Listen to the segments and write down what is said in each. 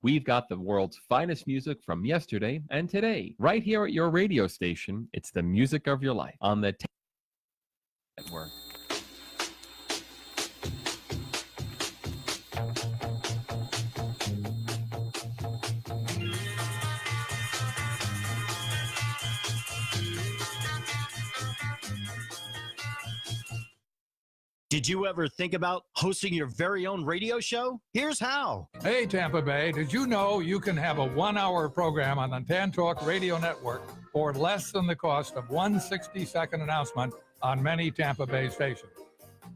We've got the world's finest music from yesterday and today, right here at your radio station. It's the music of your life on the Network. Did you ever think about hosting your very own radio show? Here's how. Hey, Tampa Bay, did you know you can have a 1-hour program on the Tan Talk Radio Network for less than the cost of one 60-second announcement on many Tampa Bay stations?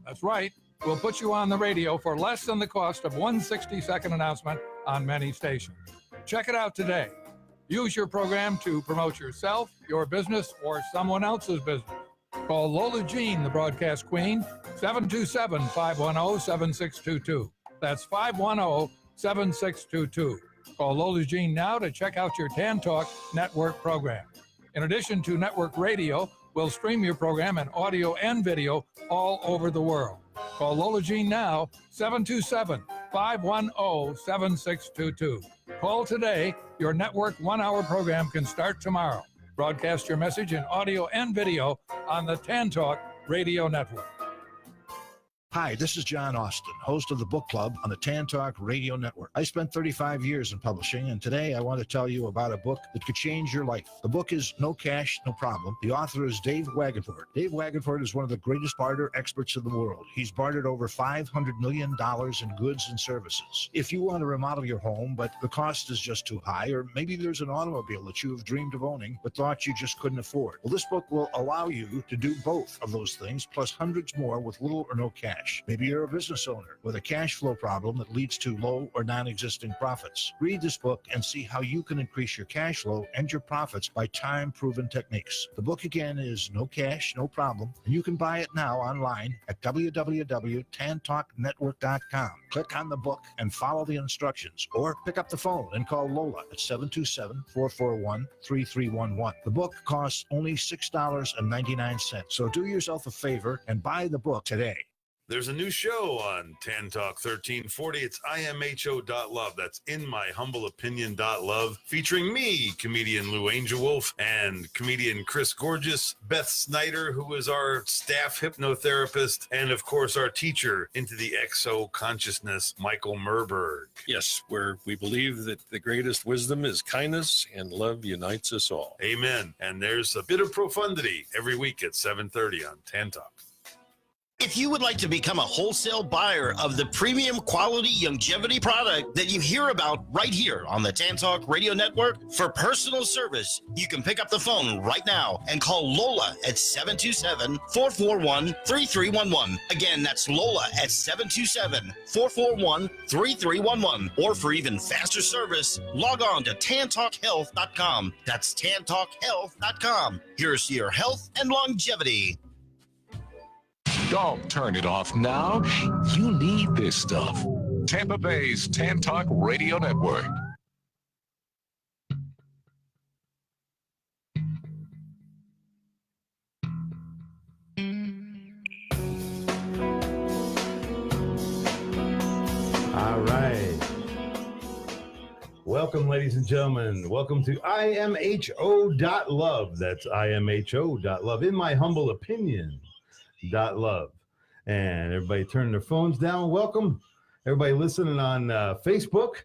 That's right. We'll put you on the radio for less than the cost of one 60-second announcement on many stations. Check it out today. Use your program to promote yourself, your business, or someone else's business. Call Lola Jean, the broadcast queen, 727-510-7622. That's 510-7622. Call Lola Jean now to check out your Tan Talk Network program. In addition to network radio, we'll stream your program in audio and video all over the world. Call Lola Jean now, 727-510-7622. Call today. Your network 1-hour program can start tomorrow. Broadcast your message in audio and video on the Tan Talk Radio Network. Hi, this is John Austin, host of the Book Club on the Tan Talk Radio Network. I spent 35 years in publishing, and today I want to tell you about a book that could change your life. The book is No Cash, No Problem. The author is Dave Wagenford. Dave Wagenford is one of the greatest barter experts in the world. He's bartered over $500 million in goods and services. If you want to remodel your home, but the cost is just too high, or maybe there's an automobile that you have dreamed of owning, but thought you just couldn't afford. Well, this book will allow you to do both of those things, plus hundreds more with little or no cash. Maybe you're a business owner with a cash flow problem that leads to low or non-existing profits. Read this book and see how you can increase your cash flow and your profits by time-proven techniques. The book again is No Cash, No Problem, and you can buy it now online at www.tantalknetwork.com. Click on the book and follow the instructions, or pick up the phone and call Lola at 727-441-3311. The book costs only $6.99, so do yourself a favor and buy the book today. There's a new show on Tan Talk 1340. It's imho.love. That's in my humble opinion.love, featuring me, comedian Lou Angelwolf, and comedian Chris Gorgeous, Beth Snyder, who is our staff hypnotherapist, and of course our teacher into the exo consciousness, Michael Murburg. Yes, where we believe that the greatest wisdom is kindness and love unites us all. Amen. And there's a bit of profundity every week at 7:30 on Tan Talk. If you would like to become a wholesale buyer of the premium quality longevity product that you hear about right here on the Tan Talk Radio Network, for personal service, you can pick up the phone right now and call Lola at 727-441-3311. Again, that's Lola at 727-441-3311. Or for even faster service, log on to tantalkhealth.com. That's tantalkhealth.com. Here's to your health and longevity. Don't turn it off now. You need this stuff. Tampa Bay's Tan Talk Radio Network. All right. Welcome, ladies and gentlemen. Welcome to imho.love. That's imho.love. In my humble opinion. .love. And everybody turning their phones down. Welcome. Everybody listening on Facebook.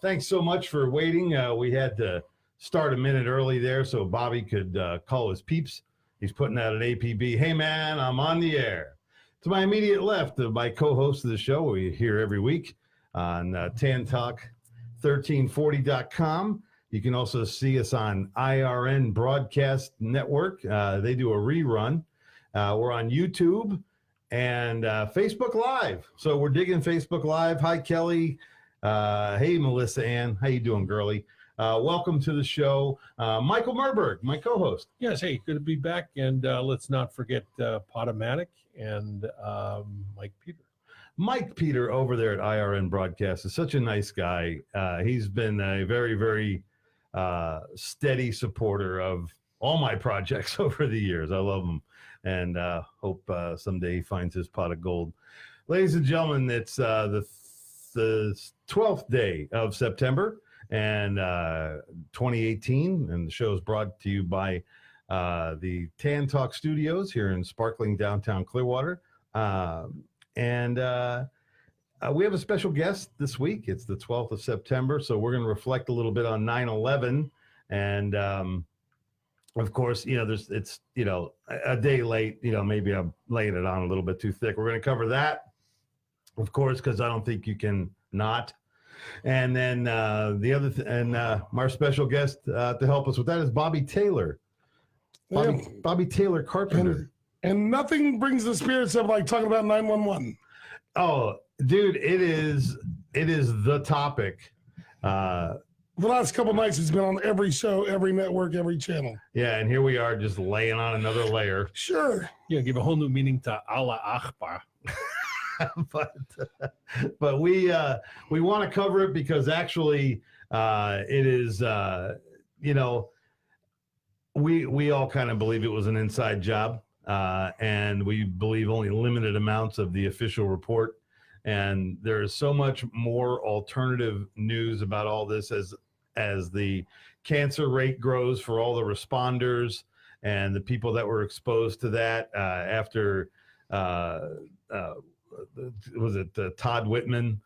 Thanks so much for waiting. We had to start a minute early there so Bobby could call his peeps. He's putting out an APB. Hey, man, I'm on the air. To my immediate left, my co-host of the show, we hear every week on tantalk1340.com. You can also see us on IRN Broadcast Network. They do a rerun. We're on YouTube and Facebook Live. So we're digging Facebook Live. Hi, Kelly. Hey, Melissa Ann. How you doing, girlie? Welcome to the show. Michael Murburg, my co-host. Yes, hey, good to be back. And let's not forget Potomatic and Mike Peter. Mike Peter over there at IRN Broadcast is such a nice guy. He's been a very, very steady supporter of all my projects over the years. I love him. And hope someday he finds his pot of gold. Ladies and gentlemen, it's the the 12th day of September and 2018, and the show is brought to you by the Tan Talk Studios here in sparkling downtown Clearwater. And we have a special guest this week. It's the 12th of September, so we're going to reflect a little bit on 9/11. And of course, it's a day late. Maybe I'm laying it on a little bit too thick. We're going to cover that, of course, because I don't think you can not. And then the other our special guest to help us with that is Bobby Taylor. Bobby Taylor Carpenter. And nothing brings the spirits up like talking about 911. Oh, dude, it is the topic. The last couple nights, it's been on every show, every network, every channel. Yeah, and here we are just laying on another layer. Sure. Yeah, give a whole new meaning to Allah Akbar. but we want to cover it because actually it is we all kind of believe it was an inside job, and we believe only limited amounts of the official report, and there is so much more alternative news about all this as the cancer rate grows for all the responders and the people that were exposed to that after was it Todd Whitman?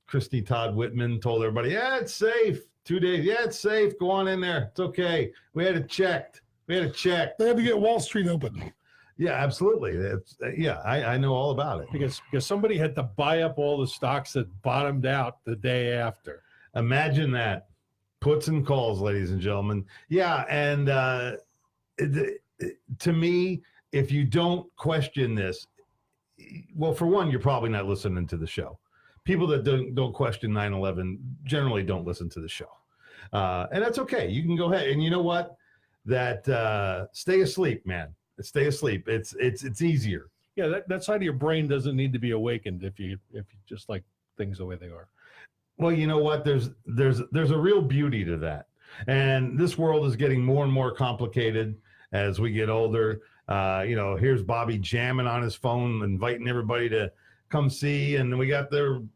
Christy Todd Whitman told everybody, yeah, it's safe. 2 days. Yeah, it's safe. Go on in there. It's okay. We had it checked. They had to get Wall Street open. Yeah, absolutely. I know all about it. Because somebody had to buy up all the stocks that bottomed out the day after. Imagine that. Puts and calls, ladies and gentlemen. Yeah, and to me, if you don't question this, well, for one, you're probably not listening to the show. People that don't question 9/11 generally don't listen to the show, and that's okay. You can go ahead, and you know what? That stay asleep, man. Stay asleep. It's easier. Yeah, that side of your brain doesn't need to be awakened if you just like things the way they are. Well, you know what? There's a real beauty to that, and this world is getting more and more complicated as we get older. Here's Bobby jamming on his phone, inviting everybody to come see, and we got the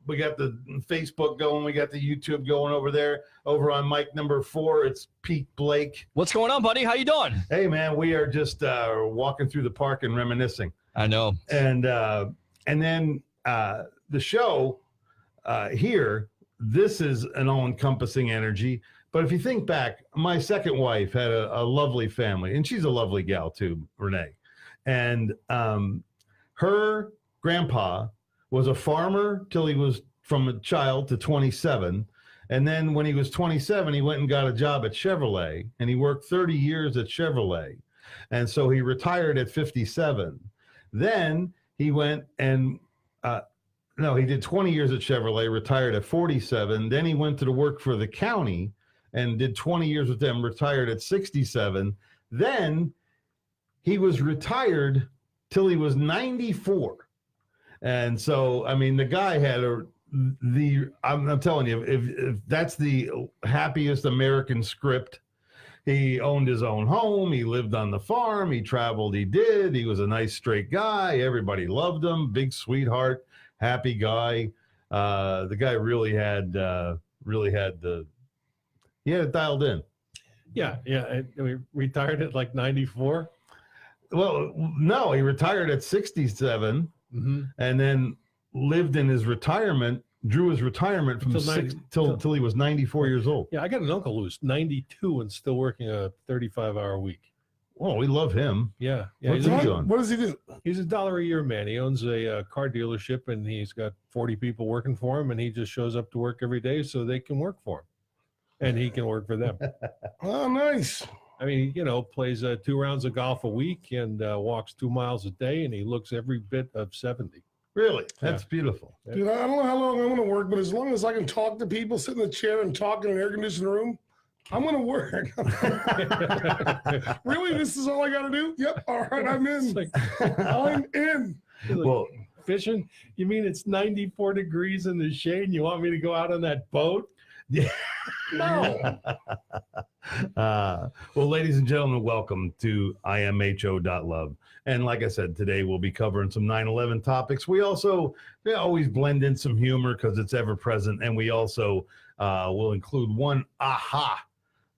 Facebook going, we got the YouTube going over there. Over on mic number 4, it's Pete Blake. What's going on, buddy? How you doing? Hey, man, we are just walking through the park and reminiscing. I know. And then the show here, this is an all-encompassing energy. But if you think back, my second wife had a lovely family, and she's a lovely gal too, Renee. And her grandpa was a farmer till he was from a child to 27. And then when he was 27, he went and got a job at Chevrolet, and he worked 30 years at Chevrolet. And so he retired at 57. Then he went and he did 20 years at Chevrolet, retired at 47. Then he went to work for the county and did 20 years with them, retired at 67. Then he was retired till he was 94. And so, I mean, the guy had I'm telling you, if that's the happiest American script. He owned his own home. He lived on the farm. He traveled. He was a nice, straight guy. Everybody loved him. Big sweetheart, happy guy. The guy really had he had it dialed in. Yeah. And we retired at like 94. Well, no, he retired at 67, and then lived in his retirement, drew his retirement from till he was 94 years old. Yeah, I got an uncle who's 92 and still working a 35-hour week. Oh, we love him. Yeah. What does he do? He's $1 a year man. He owns a car dealership, and he's got 40 people working for him, and he just shows up to work every day so they can work for him, and he can work for them. Oh, nice. I mean, plays 2 rounds of golf a week and walks 2 miles a day, and he looks every bit of 70. Really? That's beautiful. Dude, I don't know how long I'm going to work, but as long as I can talk to people, sit in the chair and talk in an air-conditioned room, I'm going to work. Really? This is all I got to do? Yep. All right, I'm in. I'm in. Well, fishing? You mean it's 94 degrees in the shade and you want me to go out on that boat? Yeah. No. Well, ladies and gentlemen, welcome to imho.love. And like I said, today we'll be covering some 9/11 topics. We always blend in some humor because it's ever present. And we also will include one aha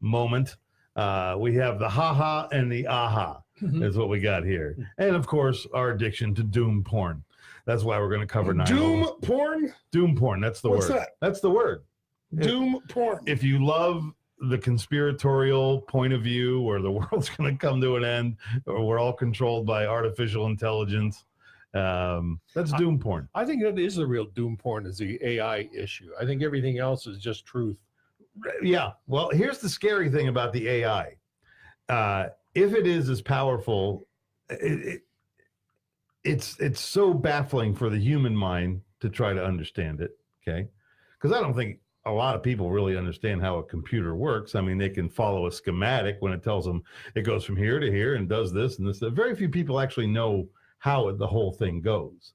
moment. We have the ha-ha and the aha is what we got here. And of course, our addiction to doom porn. That's why we're going to cover 9/11. Doom porn? Doom porn. That's the What's word. that? That's the word. Doom porn. If you love the conspiratorial point of view where the world's going to come to an end or we're all controlled by artificial intelligence, that's doom porn. I think that is the real doom porn is the AI issue. I think everything else is just truth. Yeah. Well, here's the scary thing about the AI. If it is as powerful, it's so baffling for the human mind to try to understand it. Okay. Because I don't think a lot of people really understand how a computer works. I mean, they can follow a schematic when it tells them it goes from here to here and does this and this. Very few people actually know how the whole thing goes.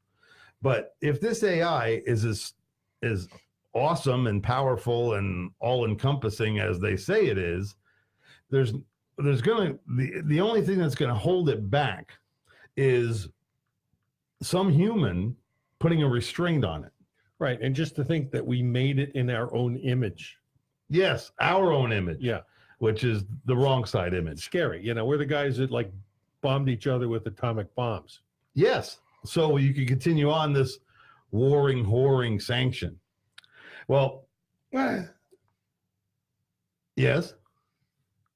But if this AI is as awesome and powerful and all-encompassing as they say it is, there's going to the only thing that's going to hold it back is some human putting a restraint on it. Right. And just to think that we made it in our own image. Yes, our own image. Yeah. Which is the wrong side image. Scary. You know, we're the guys that like bombed each other with atomic bombs. Yes. So you can continue on this warring, whoring sanction. Well, yes.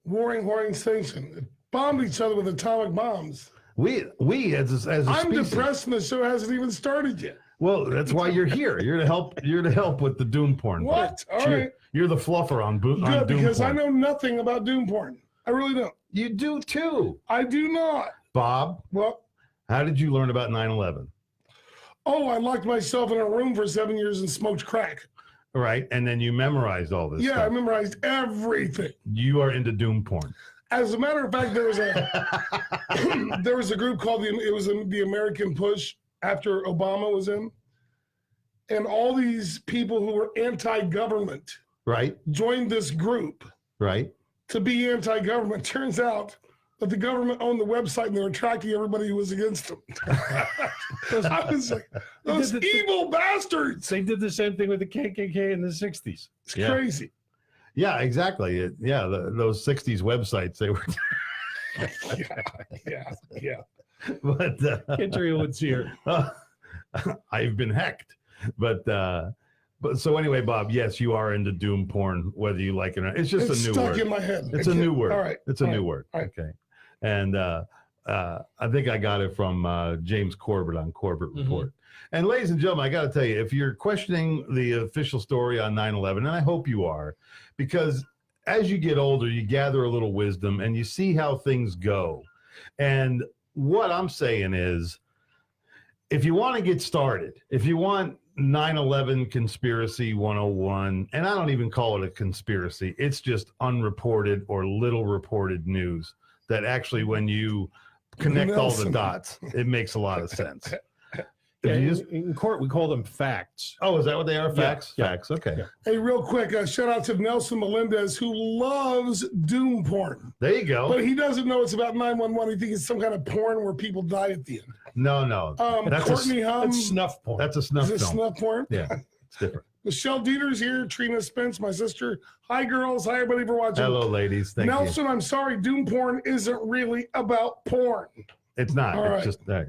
Warring, whoring sanction. Bombed each other with atomic bombs. We as a I'm species. depressed and the show hasn't even started yet. Well, that's why you're here. You're to help with the doom porn. What? All right. You're the fluffer on doom Good, because porn. I know nothing about doom porn. I really don't. You do too. I do not. Bob, Well, how did you learn about 9/11? oh, I locked myself in a room for 7 years and smoked crack. Right, and then you memorized all this Yeah, I stuff. memorized everything. You are into doom porn. As a matter of fact, there was a group called the American Push after Obama was in, and all these people who were anti-government Right, joined this group right. to be anti-government. Turns out that the government owned the website and they were tracking everybody who was against them. I was like, those evil bastards. They did the same thing with the KKK in the 60s. It's crazy. Yeah, exactly. Those 60s websites, they were. Yeah. But Everyone's here. I've been hacked. But so anyway, Bob, yes, you are into doom porn, whether you like it or not. It's just It's a new stuck word. in my head. It's a new word. All right. It's a new word. All right. Okay. And I think I got it from James Corbett on Corbett Report. And ladies and gentlemen, I got to tell you, if you're questioning the official story on 9/11, and I hope you are, because as you get older, you gather a little wisdom and you see how things go. And what I'm saying is, if you want to get started, if you want 9/11 conspiracy 101, and I don't even call it a conspiracy, it's just unreported or little reported news that actually, when you connect all the dots, it makes a lot of sense. Yeah, in court, we call them facts. Oh, is that what they are? Facts? Yeah. Facts. Okay. Yeah. Hey, real quick, shout out to Nelson Melendez, who loves doom porn. There you go. But he doesn't know it's about 911. He thinks it's some kind of porn where people die at the end. No. That's Courtney Hum. That's snuff porn. That's a snuff Is it film. snuff porn? Yeah, it's different. Michelle Dieter's here. Trina Spence, my sister. Hi, girls. Hi, everybody for watching. Hello, ladies. Thank you. Nelson, I'm sorry. Doom porn isn't really about porn. It's not. All It's right. just right.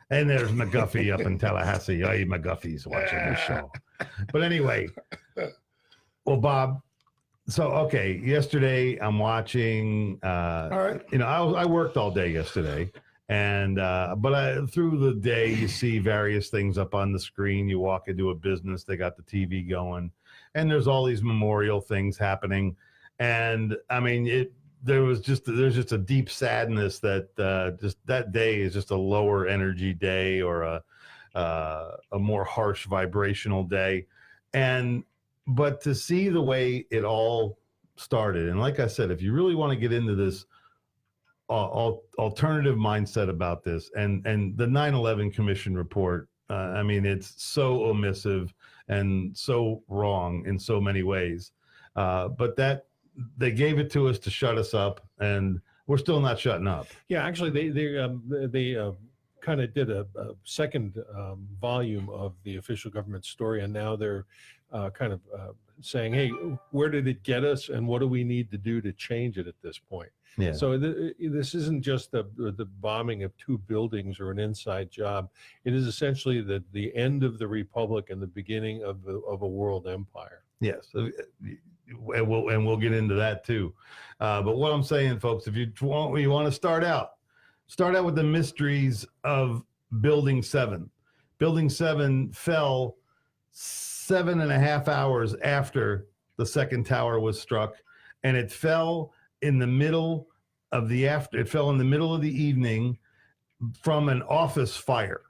And there's McGuffey up in Tallahassee. Hey, McGuffey's watching the show. But anyway, well, Bob. So okay, yesterday I'm watching. All right. I worked all day yesterday, and but through the day you see various things up on the screen. You walk into a business, they got the TV going, and there's all these memorial things happening, and I mean there's just a deep sadness that just that day is just a lower energy day or a more harsh vibrational day. But to see the way it all started, and like I said, if you really want to get into this alternative mindset about this and the 9/11 Commission report, I mean, it's so omissive and so wrong in so many ways. But that they gave it to us to shut us up, and we're still not shutting up. Yeah, actually, they kind of did a second volume of the official government story, and now they're kind of saying, hey, where did it get us, and what do we need to do to change it at this point? Yeah. So this isn't just the bombing of 2 buildings or an inside job. It is essentially the end of the republic and the beginning of a world empire. Yes, and we'll get into that too. But what I'm saying, folks, if you want to start out with the mysteries of Building 7. Building 7 fell 7.5 hours after the second tower was struck, and it fell in the middle of the evening from an office fire.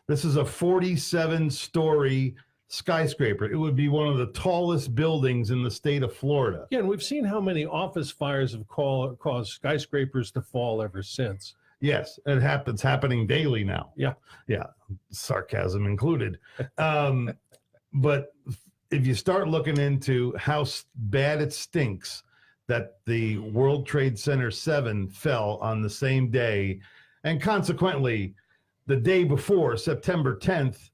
This is a 47-story skyscraper. It would be one of the tallest buildings in the state of Florida. Yeah, and we've seen how many office fires have caused skyscrapers to fall ever since. Yes, it's happening daily now. Yeah. Sarcasm included. But if you start looking into how bad it stinks that the World Trade Center 7 fell on the same day, and consequently, the day before, September 10th,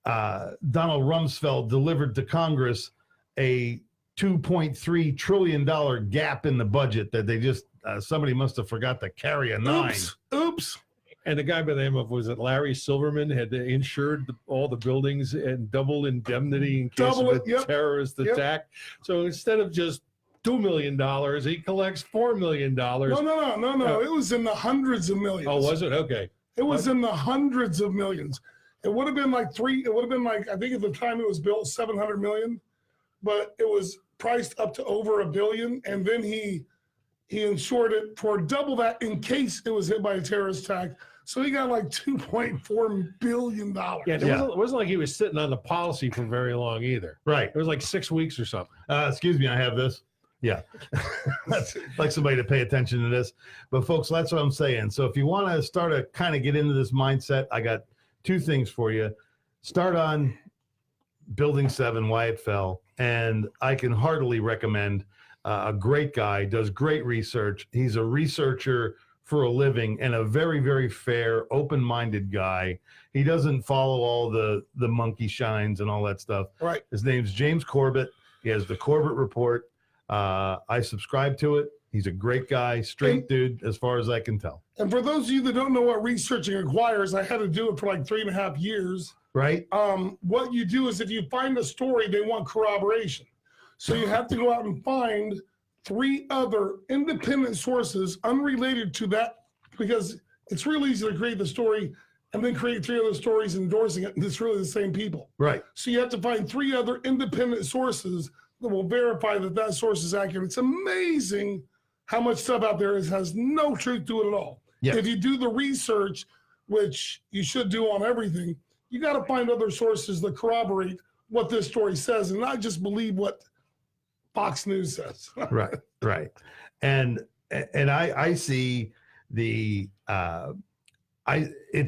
Donald Rumsfeld delivered to Congress a $2.3 trillion gap in the budget that they just somebody must have forgot to carry a 9. Oops. And the guy by the name of, was it Larry Silverman, had insured all the buildings and double indemnity in case of a terrorist attack. So instead of just $2 million, he collects $4 million. No. It was in the hundreds of millions. Oh, was it? Okay. It was in the hundreds of millions. It would have been like I think at the time it was built, 700 million, but it was priced up to over $1 billion. And then he insured it for double that in case it was hit by a terrorist attack. So he got like $2.4 billion. Yeah, it wasn't like he was sitting on the policy for very long either. Right. It was like 6 weeks or something. Excuse me, I have this. Yeah. That's like somebody to pay attention to this. But folks, that's what I'm saying. So if you want to start to kind of get into this mindset, I got 2 things for you. Start on Building 7, why it fell. And I can heartily recommend a great guy, does great research. He's a researcher for a living and a very, very fair, open-minded guy. He doesn't follow all the monkey shines and all that stuff. Right. His name's James Corbett. He has the Corbett Report. I subscribe to it. He's a great guy, straight dude, as far as I can tell. And for those of you that don't know what researching requires, I had to do it for like 3.5 years. Right. What you do is if you find a story, they want corroboration. So you have to go out and find 3 other independent sources unrelated to that, because it's real easy to create the story and then create 3 other stories endorsing it. And it's really the same people. Right. So you have to find 3 other independent sources that will verify that source is accurate. It's amazing how much stuff out there has no truth to it at all. Yes. If you do the research, which you should do on everything, you got to find other sources that corroborate what this story says and not just believe what Fox News says. Right. And I see it's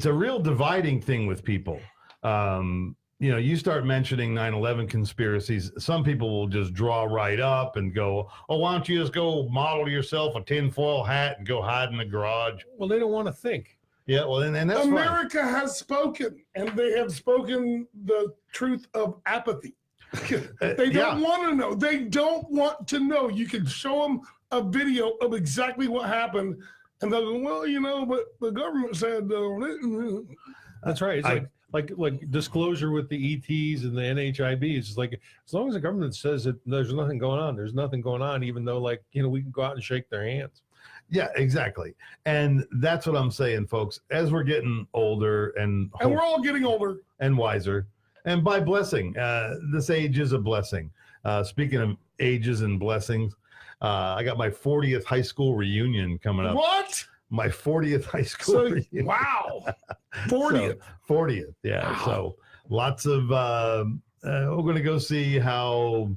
a real dividing thing with people. You start mentioning 9/11 conspiracies, some people will just draw right up and go, oh, why don't you just go model yourself a tinfoil hat and go hide in the garage? Well, they don't want to think. Yeah, well, and that's America has spoken, and they have spoken the truth of apathy. They don't want to know. They don't want to know. You can show them a video of exactly what happened, and they'll go, well, but the government said. That's right. It's like disclosure with the ETs and the NHIBs. It's like, as long as the government says that there's nothing going on, there's nothing going on, even though we can go out and shake their hands. Yeah, exactly. And that's what I'm saying, folks. As we're getting older and we're all getting older and wiser, and by blessing, this age is a blessing. Speaking of ages and blessings, I got my 40th high school reunion coming up. What? My 40th high school reunion. Wow. 40th. 40th, yeah. Wow. So lots of, we're going to go see how...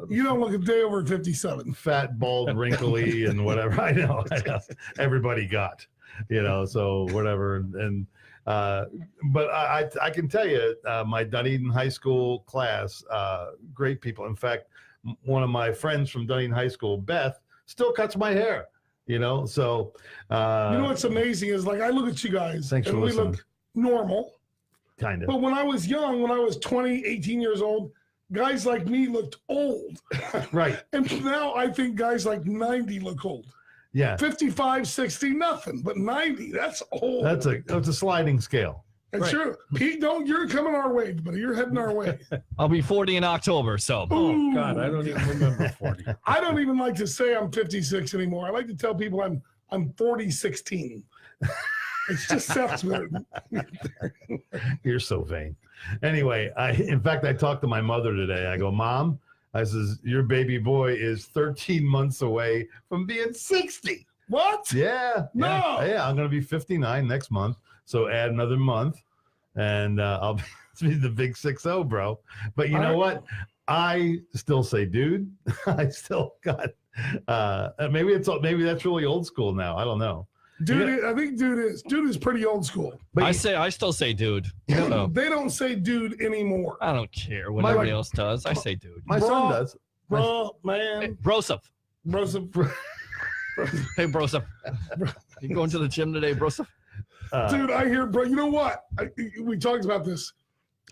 you don't look a day over 57. Fat, bald, wrinkly, and whatever. I know. Everybody got, so whatever. And but I can tell you, my Dunedin High School class, great people. In fact, one of my friends from Dunning High School, Beth, still cuts my hair. So you know what's amazing is like I look at you guys thanks and for we listening. look normal. Kind of. But when I was young, when I was 20, 18 years old, guys like me looked old. Right. And now I think guys like 90 look old. Yeah. 55, 60, nothing. But 90, that's old. That's a sliding scale. That's true. Pete, you're coming our way, buddy. You're heading our way. I'll be 40 in October, so. Oh, God, I don't even remember 40. I don't even like to say I'm 56 anymore. I like to tell people I'm 40-16. It just sounds better. You're so vain. Anyway, in fact, I talked to my mother today. I go, Mom, I says, your baby boy is 13 months away from being 60. What? Yeah. No. Yeah, I'm going to be 59 next month. So add another month, and I'll be the big 6-0, bro. But you know what? I still say, dude. I still got. Maybe that's really old school now. I don't know. Dude, I think dude is pretty old school. But I still say dude. So. They don't say dude anymore. I don't care what everybody else does. I say dude. My son does. Bro, man. Hey, Broseph. Hey, Broseph. You going to the gym today, Broseph? Dude, I hear, bro. You know what? We talked about this.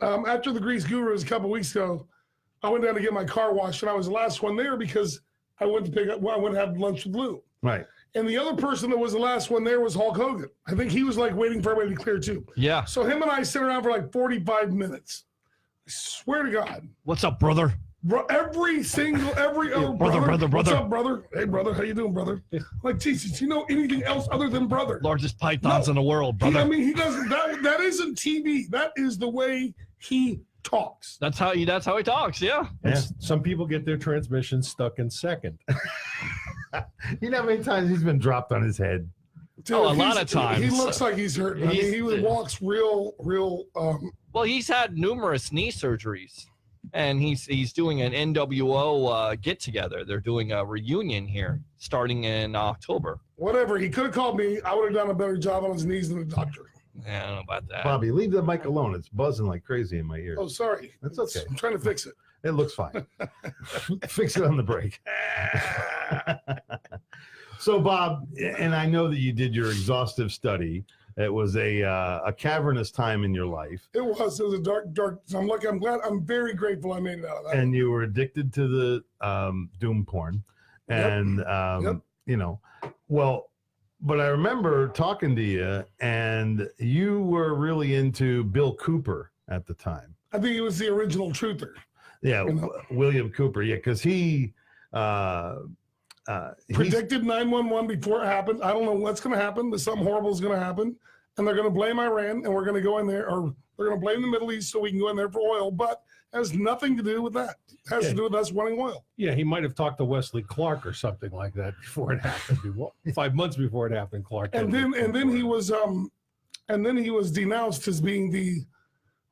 After the Grease Gurus a couple weeks ago, I went down to get my car washed, and I was the last one there because I went to have lunch with Lou. Right. And the other person that was the last one there was Hulk Hogan. I think he was like waiting for everybody to clear too. Yeah. So him and I sit around for like 45 minutes. I swear to God. What's up, brother? Bro, every other brother. What's up, brother? Hey, brother, how you doing, brother? Like, Jesus, you know anything else other than brother? Largest pythons in the world, brother. He doesn't. That isn't TV. That is the way he talks. That's how he talks. Yeah. Some people get their transmission stuck in second. You know how many times he's been dropped on his head? Dude, a lot of times. He looks like he's hurt. He walks real. Well, he's had numerous knee surgeries. And he's doing an NWO get together. They're doing a reunion here starting in October. Whatever. He could have called me. I would have done a better job on his knees than the doctor. Yeah, I don't know about that. Bobby, leave the mic alone. It's buzzing like crazy in my ears. Oh, sorry. That's okay. I'm trying to fix it. It looks fine. Fix it on the break. So, Bob, and I know that you did your exhaustive study. It was a cavernous time in your life. It was a dark. I'm very grateful I made it out of that. And you were addicted to the doom porn. And, but I remember talking to you, and you were really into Bill Cooper at the time. I think he was the original truther. Yeah, William Cooper. Yeah, because he predicted 9/11 before it happened. I don't know what's going to happen, but something horrible is going to happen. And they're going to blame Iran, and we're going to go in there, or they're going to blame the Middle East so we can go in there for oil. But it has nothing to do with that. It has to do with us wanting oil. Yeah, he might have talked to Wesley Clark or something like that before it happened. 5 months before it happened, Clark. And then he was denounced as being the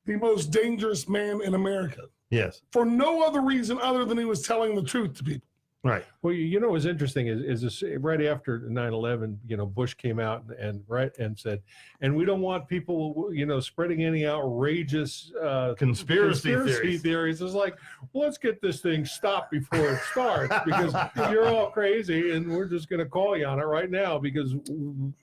most dangerous man in America. Yes. For no other reason other than he was telling the truth to people. Right. Well, what's interesting is this right after 9/11, Bush came out and said, and we don't want people, spreading any outrageous conspiracy theories. It's like, well, let's get this thing stopped before it starts because you're all crazy and we're just going to call you on it right now because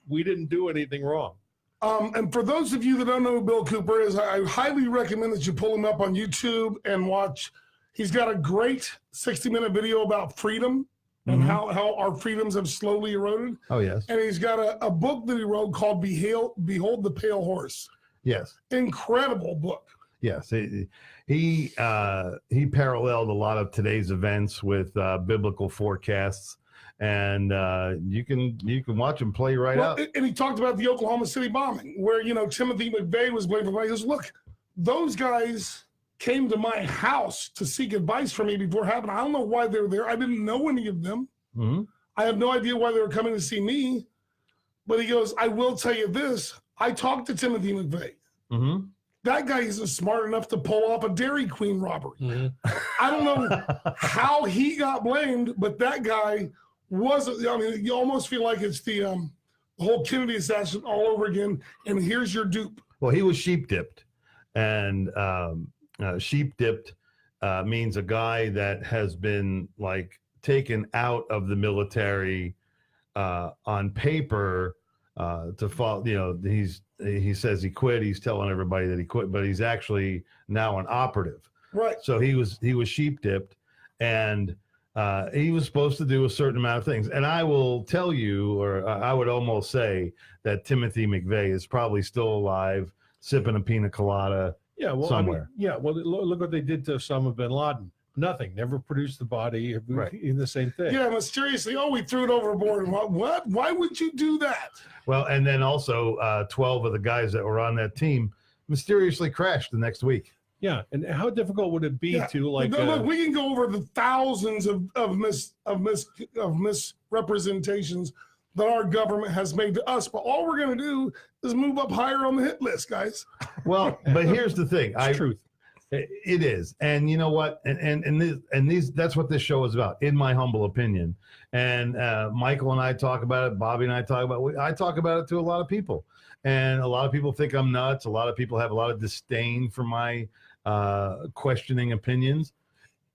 we didn't do anything wrong. And for those of you that don't know who Bill Cooper is, I highly recommend that you pull him up on YouTube and watch. He's got a great 60-minute video about freedom and how our freedoms have slowly eroded. Oh, yes. And he's got a book that he wrote called Behold the Pale Horse. Yes. Incredible book. Yes. He paralleled a lot of today's events with biblical forecasts. And you can watch him play out. And he talked about the Oklahoma City bombing where, Timothy McVeigh was blamed for it. He goes, look, those guys came to my house to seek advice from me before it happened. I don't know why they were there. I didn't know any of them. Mm-hmm. I have no idea why they were coming to see me. But he goes, I will tell you this. I talked to Timothy McVeigh. Mm-hmm. That guy isn't smart enough to pull off a Dairy Queen robbery. Mm-hmm. I don't know how he got blamed, but that guy wasn't. I mean, you almost feel like it's the whole Kennedy assassination all over again. And here's your dupe. Well, he was sheep dipped. And sheep dipped means a guy that has been like taken out of the military on paper to fall. He says he quit. He's telling everybody that he quit, but he's actually now an operative. Right. So he was sheep dipped, and he was supposed to do a certain amount of things. And I will tell you, or I would almost say that Timothy McVeigh is probably still alive, sipping a pina colada. Yeah, well, somewhere. Look what they did to Osama bin Laden. Nothing. Never produced the body. Right. In the same thing. Yeah, mysteriously. Oh, we threw it overboard. What? Why would you do that? Well, and then also 12 of the guys that were on that team mysteriously crashed the next week. Yeah, and how difficult would it be to like? Look, we can go over the thousands of misrepresentations that our government has made to us, but all we're going to do is move up higher on the hit list, guys. Well, but here's the thing. Truth. It is. And you know what? And these that's what this show is about, in my humble opinion. And Michael and I talk about it. Bobby and I talk about it. I talk about it to a lot of people. And a lot of people think I'm nuts. A lot of people have a lot of disdain for my questioning opinions.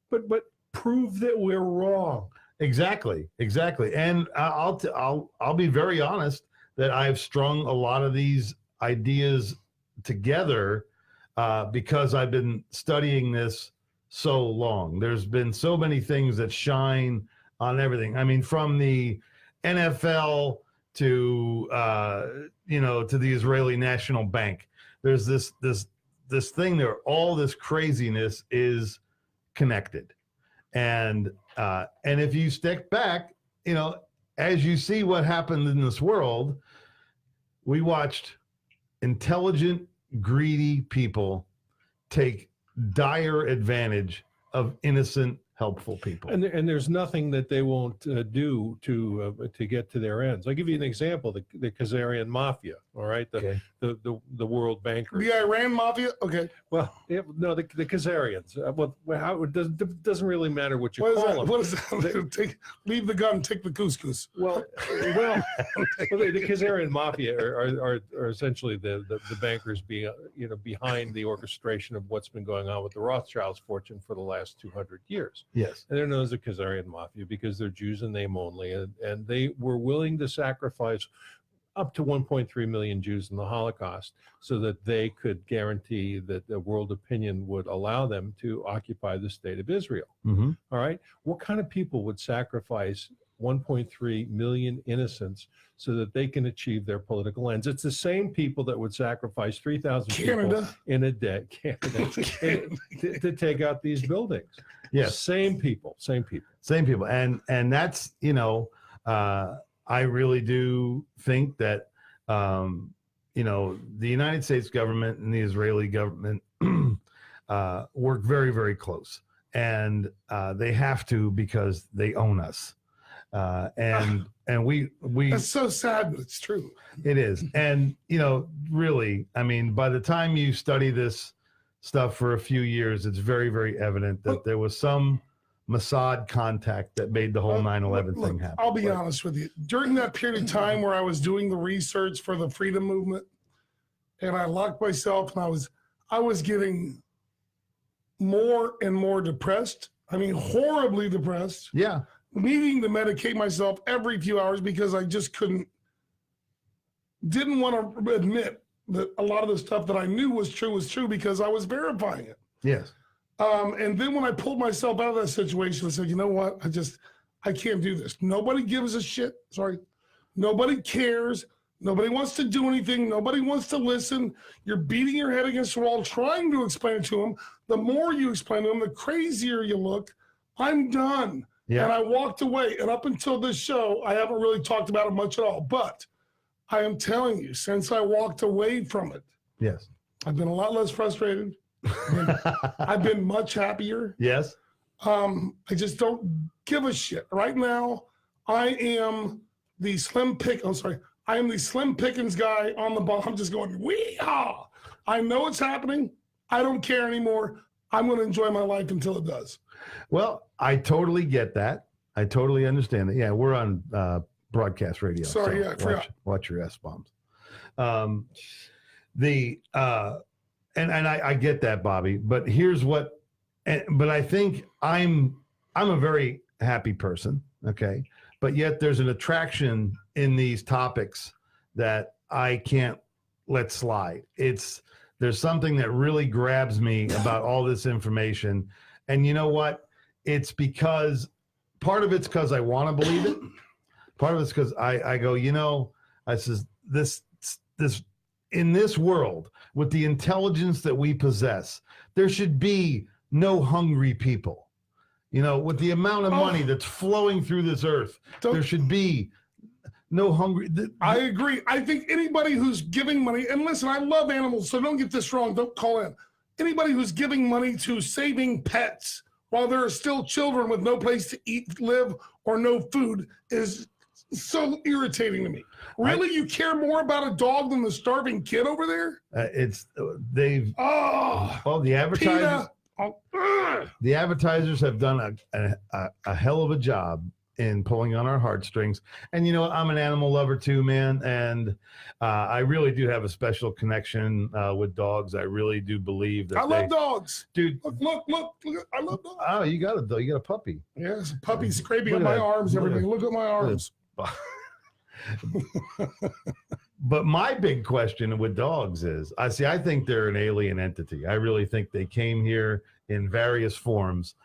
But prove that we're wrong. Exactly. And I'll be very honest that I've strung a lot of these ideas together because I've been studying this so long. There's been so many things that shine on everything. I mean, from the NFL to to the Israeli National Bank. There's this thing there. All this craziness is connected, and if you stick back, as you see what happened in this world, we watched intelligent, greedy people take dire advantage of innocent, helpful people. And there's nothing that they won't do to get to their ends. I'll give you an example: the Khazarian mafia. All right, the world bankers. The Iran mafia. Okay. Well, no, the Khazarians. It doesn't really matter what you call them. What is that? Leave the gun, take the couscous. Well, the Khazarian mafia are essentially the bankers behind the orchestration of what's been going on with the Rothschilds' fortune for the last 200 years. Yes. And they're known as the Khazarian mafia because they're Jews in name only, and they were willing to sacrifice up to 1.3 million Jews in the Holocaust so that they could guarantee that the world opinion would allow them to occupy the state of Israel. Mm-hmm. All right. What kind of people would sacrifice 1.3 million innocents so that they can achieve their political ends? It's the same people that would sacrifice 3,000 people in a day, to take out these buildings. Yes. Same people. And that's, I really do think that, the United States government and the Israeli government work very, very close. And they have to because they own us. And we that's so sad, but it's true. It is. And, really, I mean, by the time you study this stuff for a few years, it's very, very evident that there was some Mossad contact that made the whole 9/11 thing happen. I'll be honest with you. During that period of time where I was doing the research for the freedom movement, and I locked myself, and I was getting more and more depressed. I mean, horribly depressed. Yeah. Needing to medicate myself every few hours because I just didn't want to admit that a lot of the stuff that I knew was true because I was verifying it. Yes. And then when I pulled myself out of that situation, I said, you know what? I can't do this. Nobody gives a shit. Sorry. Nobody cares. Nobody wants to do anything. Nobody wants to listen. You're beating your head against the wall, trying to explain it to them. The more you explain to them, the crazier you look. I'm done. Yeah. And I walked away. And up until this show, I haven't really talked about it much at all. But I am telling you, since I walked away from it, yes, I've been a lot less frustrated. I've been much happier. Yes. I just don't give a shit. Right now, I am the Slim Pickens guy on the ball. I'm just going, wee-haw. I know it's happening. I don't care anymore. I'm going to enjoy my life until it does. Well, I totally get that. I totally understand that. Yeah, we're on broadcast radio. Sorry, yeah, I forgot. Watch your S-bombs. And I get that, Bobby, but here's what but I think I'm a very happy person, okay? But yet there's an attraction in these topics that I can't let slide. There's something that really grabs me about all this information. And you know what? It's because part of it's because I want to believe it. Part of it's because I go, I says this in this world with the intelligence that we possess, there should be no hungry people. With the amount of money that's flowing through this earth, there should be no hungry. I agree. I think anybody who's giving money, and listen, I love animals, so don't get this wrong. Don't call in. Anybody who's giving money to saving pets while there are still children with no place to eat, live, or no food is so irritating to me. Really? You care more about a dog than the starving kid over there? The advertisers. The advertisers have done a hell of a job in pulling on our heartstrings. And I'm an animal lover too, man. And I really do have a special connection with dogs. I really do believe that. I love dogs, dude. Look! I love dogs. Oh, you got it though. You got a puppy. Yes, a puppy scraping at my arms. Everything. Look at my arms. But my big question with dogs is, I think they're an alien entity. I really think they came here in various forms.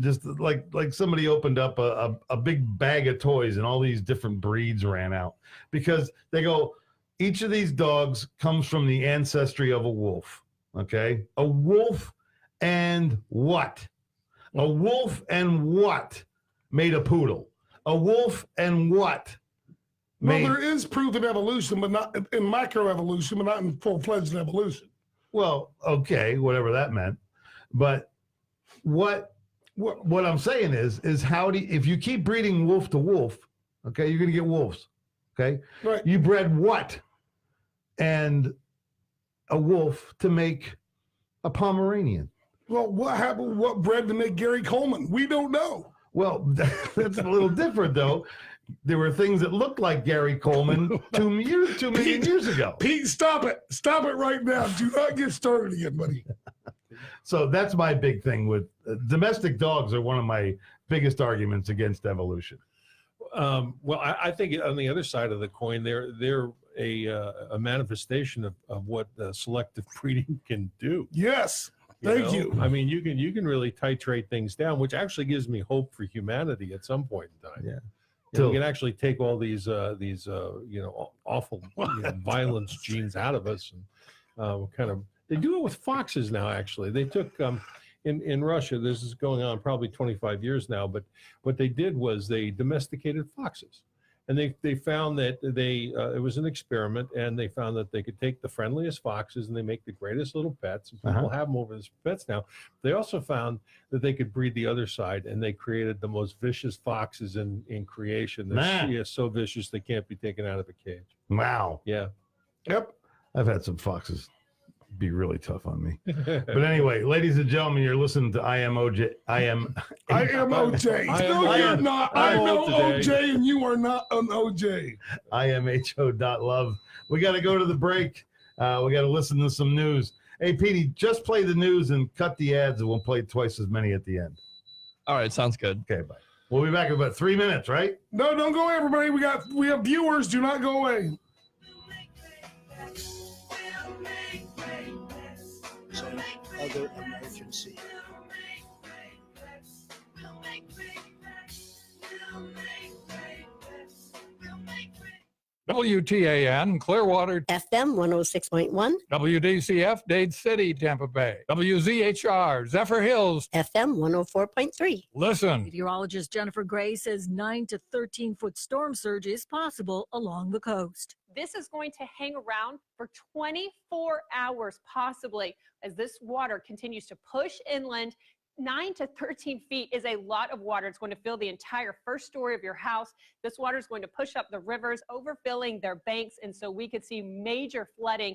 Just like somebody opened up a big bag of toys and all these different breeds ran out, because they go, each of these dogs comes from the ancestry of a wolf. Okay. A wolf and what? A wolf and what made a poodle? A wolf and what? Well, there is proof in evolution, but not in microevolution, but not in full-fledged evolution. Well, okay, whatever that meant. But what I'm saying is if you keep breeding wolf to wolf, okay, you're going to get wolves. Okay. Right. You bred what? And a wolf to make a Pomeranian. Well, what happened? What bred to make Gary Coleman? We don't know. Well, that's a little different though. There were things that looked like Gary Coleman 2 million years ago. Pete, stop it. Stop it right now. Do not get started again, buddy. So that's my big thing with domestic dogs are one of my biggest arguments against evolution. Well, I think on the other side of the coin, they're a manifestation of what selective breeding can do. Yes. Thank you. I mean, you can really titrate things down, which actually gives me hope for humanity at some point in time. Yeah. We can actually take all these awful violence genes out of us, and they do it with foxes now. Actually, they took in Russia. This is going on probably 25 years now, but what they did was they domesticated foxes, and they found that it was an experiment, and they found that they could take the friendliest foxes and they make the greatest little pets, and people have them over as pets now. They also found that they could breed the other side, and they created the most vicious foxes in creation. They're so vicious they can't be taken out of a cage. Wow. Yeah. Yep. I've had some foxes be really tough on me. But anyway, ladies and gentlemen, you're listening to I am OJ. I am OJ. No, you're not. I know OJ, and you are not an OJ. imho.love. We got to go to the break. We got to listen to some news. Hey, Petey, just play the news and cut the ads, and we'll play twice as many at the end. All right, sounds good. Okay, bye. We'll be back in about 3 minutes, right? No, don't go away, everybody. We have viewers. Do not go away. Some other emergency. WTAN, Clearwater, FM 106.1, WDCF, Dade City, Tampa Bay, WZHR, Zephyr Hills, FM 104.3. Listen. Meteorologist Jennifer Gray says 9 to 13-foot storm surge is possible along the coast. This is going to hang around for 24 hours, possibly, as this water continues to push inland. 9 to 13 feet is a lot of water. It's going to fill the entire first story of your house. This water is going to push up the rivers, overfilling their banks, and so we could see major flooding.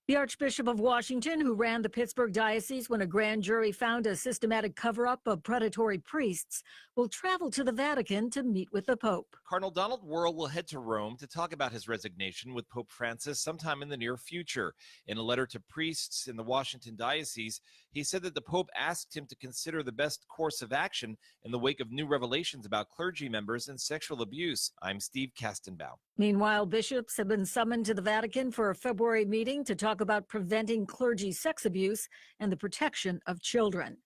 The Archbishop of Washington, who ran the Pittsburgh diocese when a grand jury found a systematic cover-up of predatory priests, will travel to the Vatican to meet with the Pope. Cardinal Donald Wuerl will head to Rome to talk about his resignation with Pope Francis sometime in the near future. In a letter to priests in the Washington diocese, he He said that the Pope asked him to consider the best course of action in the wake of new revelations about clergy members and sexual abuse. I'm Steve Kastenbaum. Meanwhile, bishops have been summoned to the Vatican for a February meeting to talk about preventing clergy sex abuse and the protection of children.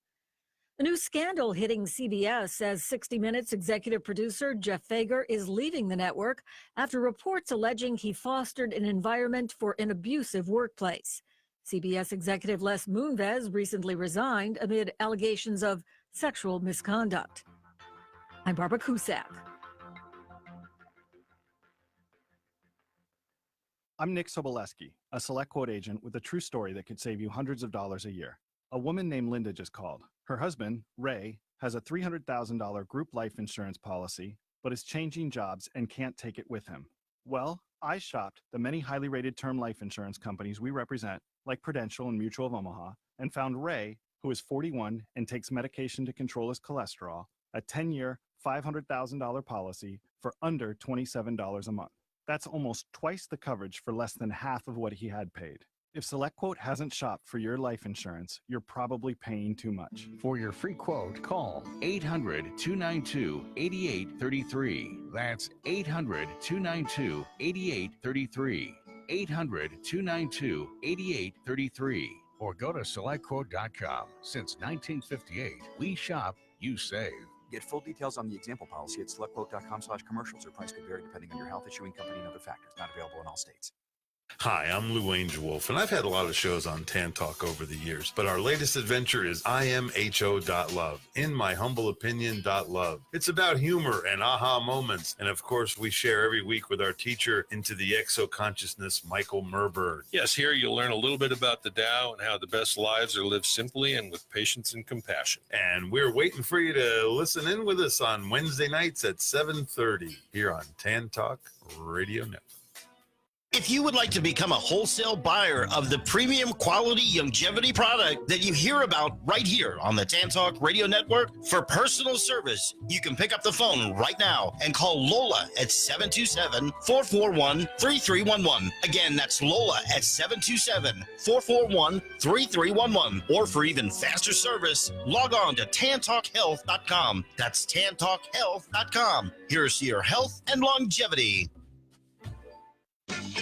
A new scandal hitting CBS says 60 Minutes executive producer Jeff Fager is leaving the network after reports alleging he fostered an environment for an abusive workplace. CBS executive Les Moonves recently resigned amid allegations of sexual misconduct. I'm Barbara Cusack. I'm Nick Soboleski, a Select Quote agent with a true story that could save you hundreds of dollars a year. A woman named Linda just called. Her husband, Ray, has a $300,000 group life insurance policy, but is changing jobs and can't take it with him. Well, I shopped the many highly rated term life insurance companies we represent, like Prudential and Mutual of Omaha, and found Ray, who is 41 and takes medication to control his cholesterol, a 10-year, $500,000 policy for under $27 a month. That's almost twice the coverage for less than half of what he had paid. If SelectQuote hasn't shopped for your life insurance, you're probably paying too much. For your free quote, call 800-292-8833. That's 800-292-8833. 800-292-8833. Or go to SelectQuote.com. Since 1958, we shop, you save. Get full details on the example policy at selectquote.com/commercials. Or price could vary depending on your health, issuing company, and other factors. Not available in all states. Hi, I'm Lou Angelwolf, and I've had a lot of shows on Tan Talk over the years, but our latest adventure is imho.love, imho.love. It's about humor and aha moments, and of course, we share every week with our teacher into the exo-consciousness, Michael Murburg. Yes, here you'll learn a little bit about the Tao and how the best lives are lived simply and with patience and compassion. And we're waiting for you to listen in with us on Wednesday nights at 7:30 here on Tan Talk Radio Network. If you would like to become a wholesale buyer of the premium quality longevity product that you hear about right here on the Tan Talk Radio Network for personal service, you can pick up the phone right now and call Lola at 727-441-3311. Again, that's Lola at 727-441-3311. Or for even faster service, log on to tantalkhealth.com. That's tantalkhealth.com. Here's to your health and longevity.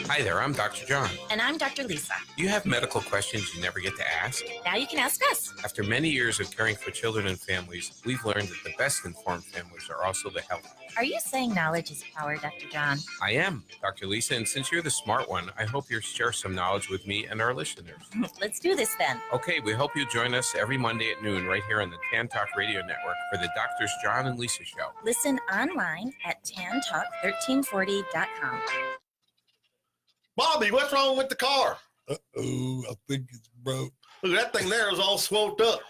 Hi there, I'm Dr. John. And I'm Dr. Lisa. Do you have medical questions you never get to ask? Now you can ask us. After many years of caring for children and families, we've learned that the best informed families are also the healthiest. Are you saying knowledge is power, Dr. John? I am, Dr. Lisa, and since you're the smart one, I hope you'll share some knowledge with me and our listeners. Let's do this then. Okay, we hope you join us every Monday at noon right here on the Tan Talk Radio Network for the Doctors John and Lisa Show. Listen online at tantalk1340.com. Bobby, what's wrong with the car? Uh-oh, I think it's broke. Look, that thing there is all swooped up.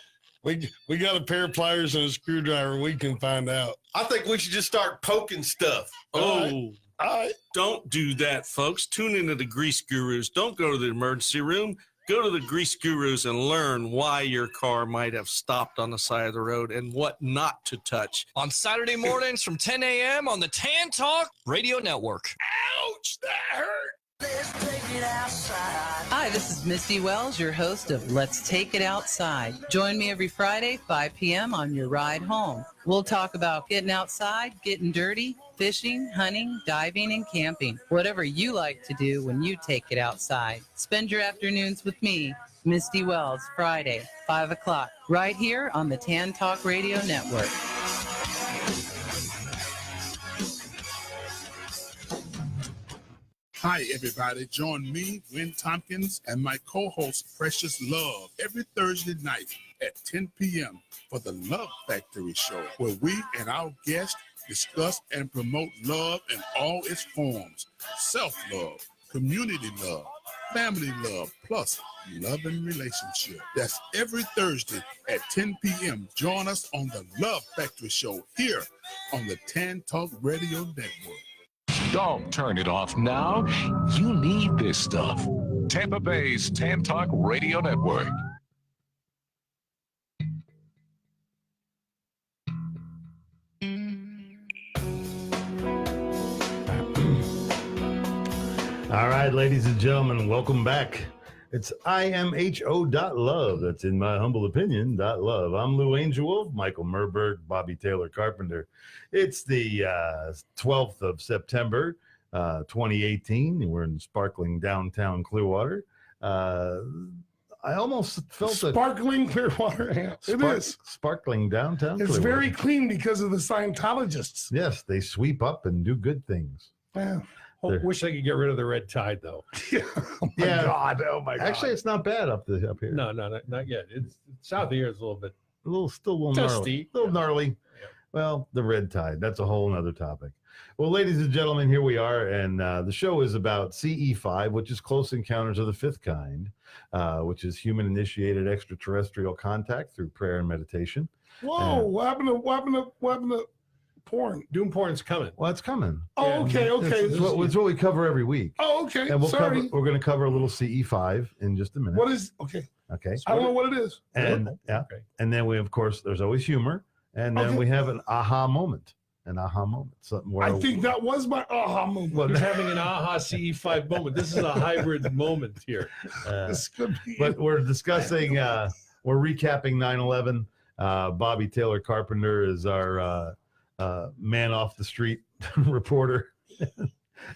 We got a pair of pliers and a screwdriver. We can find out. I think we should just start poking stuff. All right. Don't do that, folks. Tune into the Grease Gurus. Don't go to the emergency room. Go to the Grease Gurus and learn why your car might have stopped on the side of the road and what not to touch. On Saturday mornings from 10 a.m. on the Tan Talk Radio Network. Ouch, that hurt. Let's take it outside. Hi, this is Misty Wells, your host of Let's Take It Outside. Join me every Friday, 5 p.m. on your ride home. We'll talk about getting outside, getting dirty, fishing, hunting, diving, and camping. Whatever you like to do when you take it outside. Spend your afternoons with me, Misty Wells, Friday, 5 o'clock, right here on the Tan Talk Radio Network. Hi, everybody. Join me, Glenn Tompkins, and my co-host, Precious Love, every Thursday night at 10 p.m. for the Love Factory Show, where we and our guests discuss and promote love in all its forms. Self-love, community love, family love, plus love and relationship. That's every Thursday at 10 p.m. Join us on the Love Factory Show here on the Tan Talk Radio Network. Don't turn it off now. You need this stuff. Tampa Bay's Tan Talk Radio Network. All right, ladies and gentlemen, welcome back. It's imho.love. That's in my humble opinion.love. I'm Lou Angelwolf, Michael Murburg, Bobby Taylor Carpenter. It's the 12th of September, 2018. And we're in sparkling downtown Clearwater. I almost felt sparkling Clearwater. Yeah, it is sparkling downtown. It's Clearwater. very clean because of the Scientologists. Yes, they sweep up and do good things. Yeah. Wish I could get rid of the red tide, though. Oh my God! Oh my God! Actually, it's not bad up here. No, not yet. It's south here. It's a little bit, still a little gnarly. Gnarly. Yeah. Well, the red tide. That's a whole nother topic. Well, ladies and gentlemen, here we are, and the show is about CE5, which is Close Encounters of the Fifth Kind, which is human-initiated extraterrestrial contact through prayer and meditation. Whoa! What happened to porn? Doom porn's coming. Well, it's coming. Oh, okay. It's what we cover every week. Oh, okay. And Sorry. we're going to cover a little CE5 in just a minute. What is okay? Okay. I don't know what it is. And and then we, of course, there's always humor, and then we have an aha moment. Something where I think that was my aha moment. Well, he's having an aha CE5 moment. This is a hybrid moment here. This could be. But we're discussing. We're recapping 9/11. Bobby Taylor Carpenter is our man off the street reporter,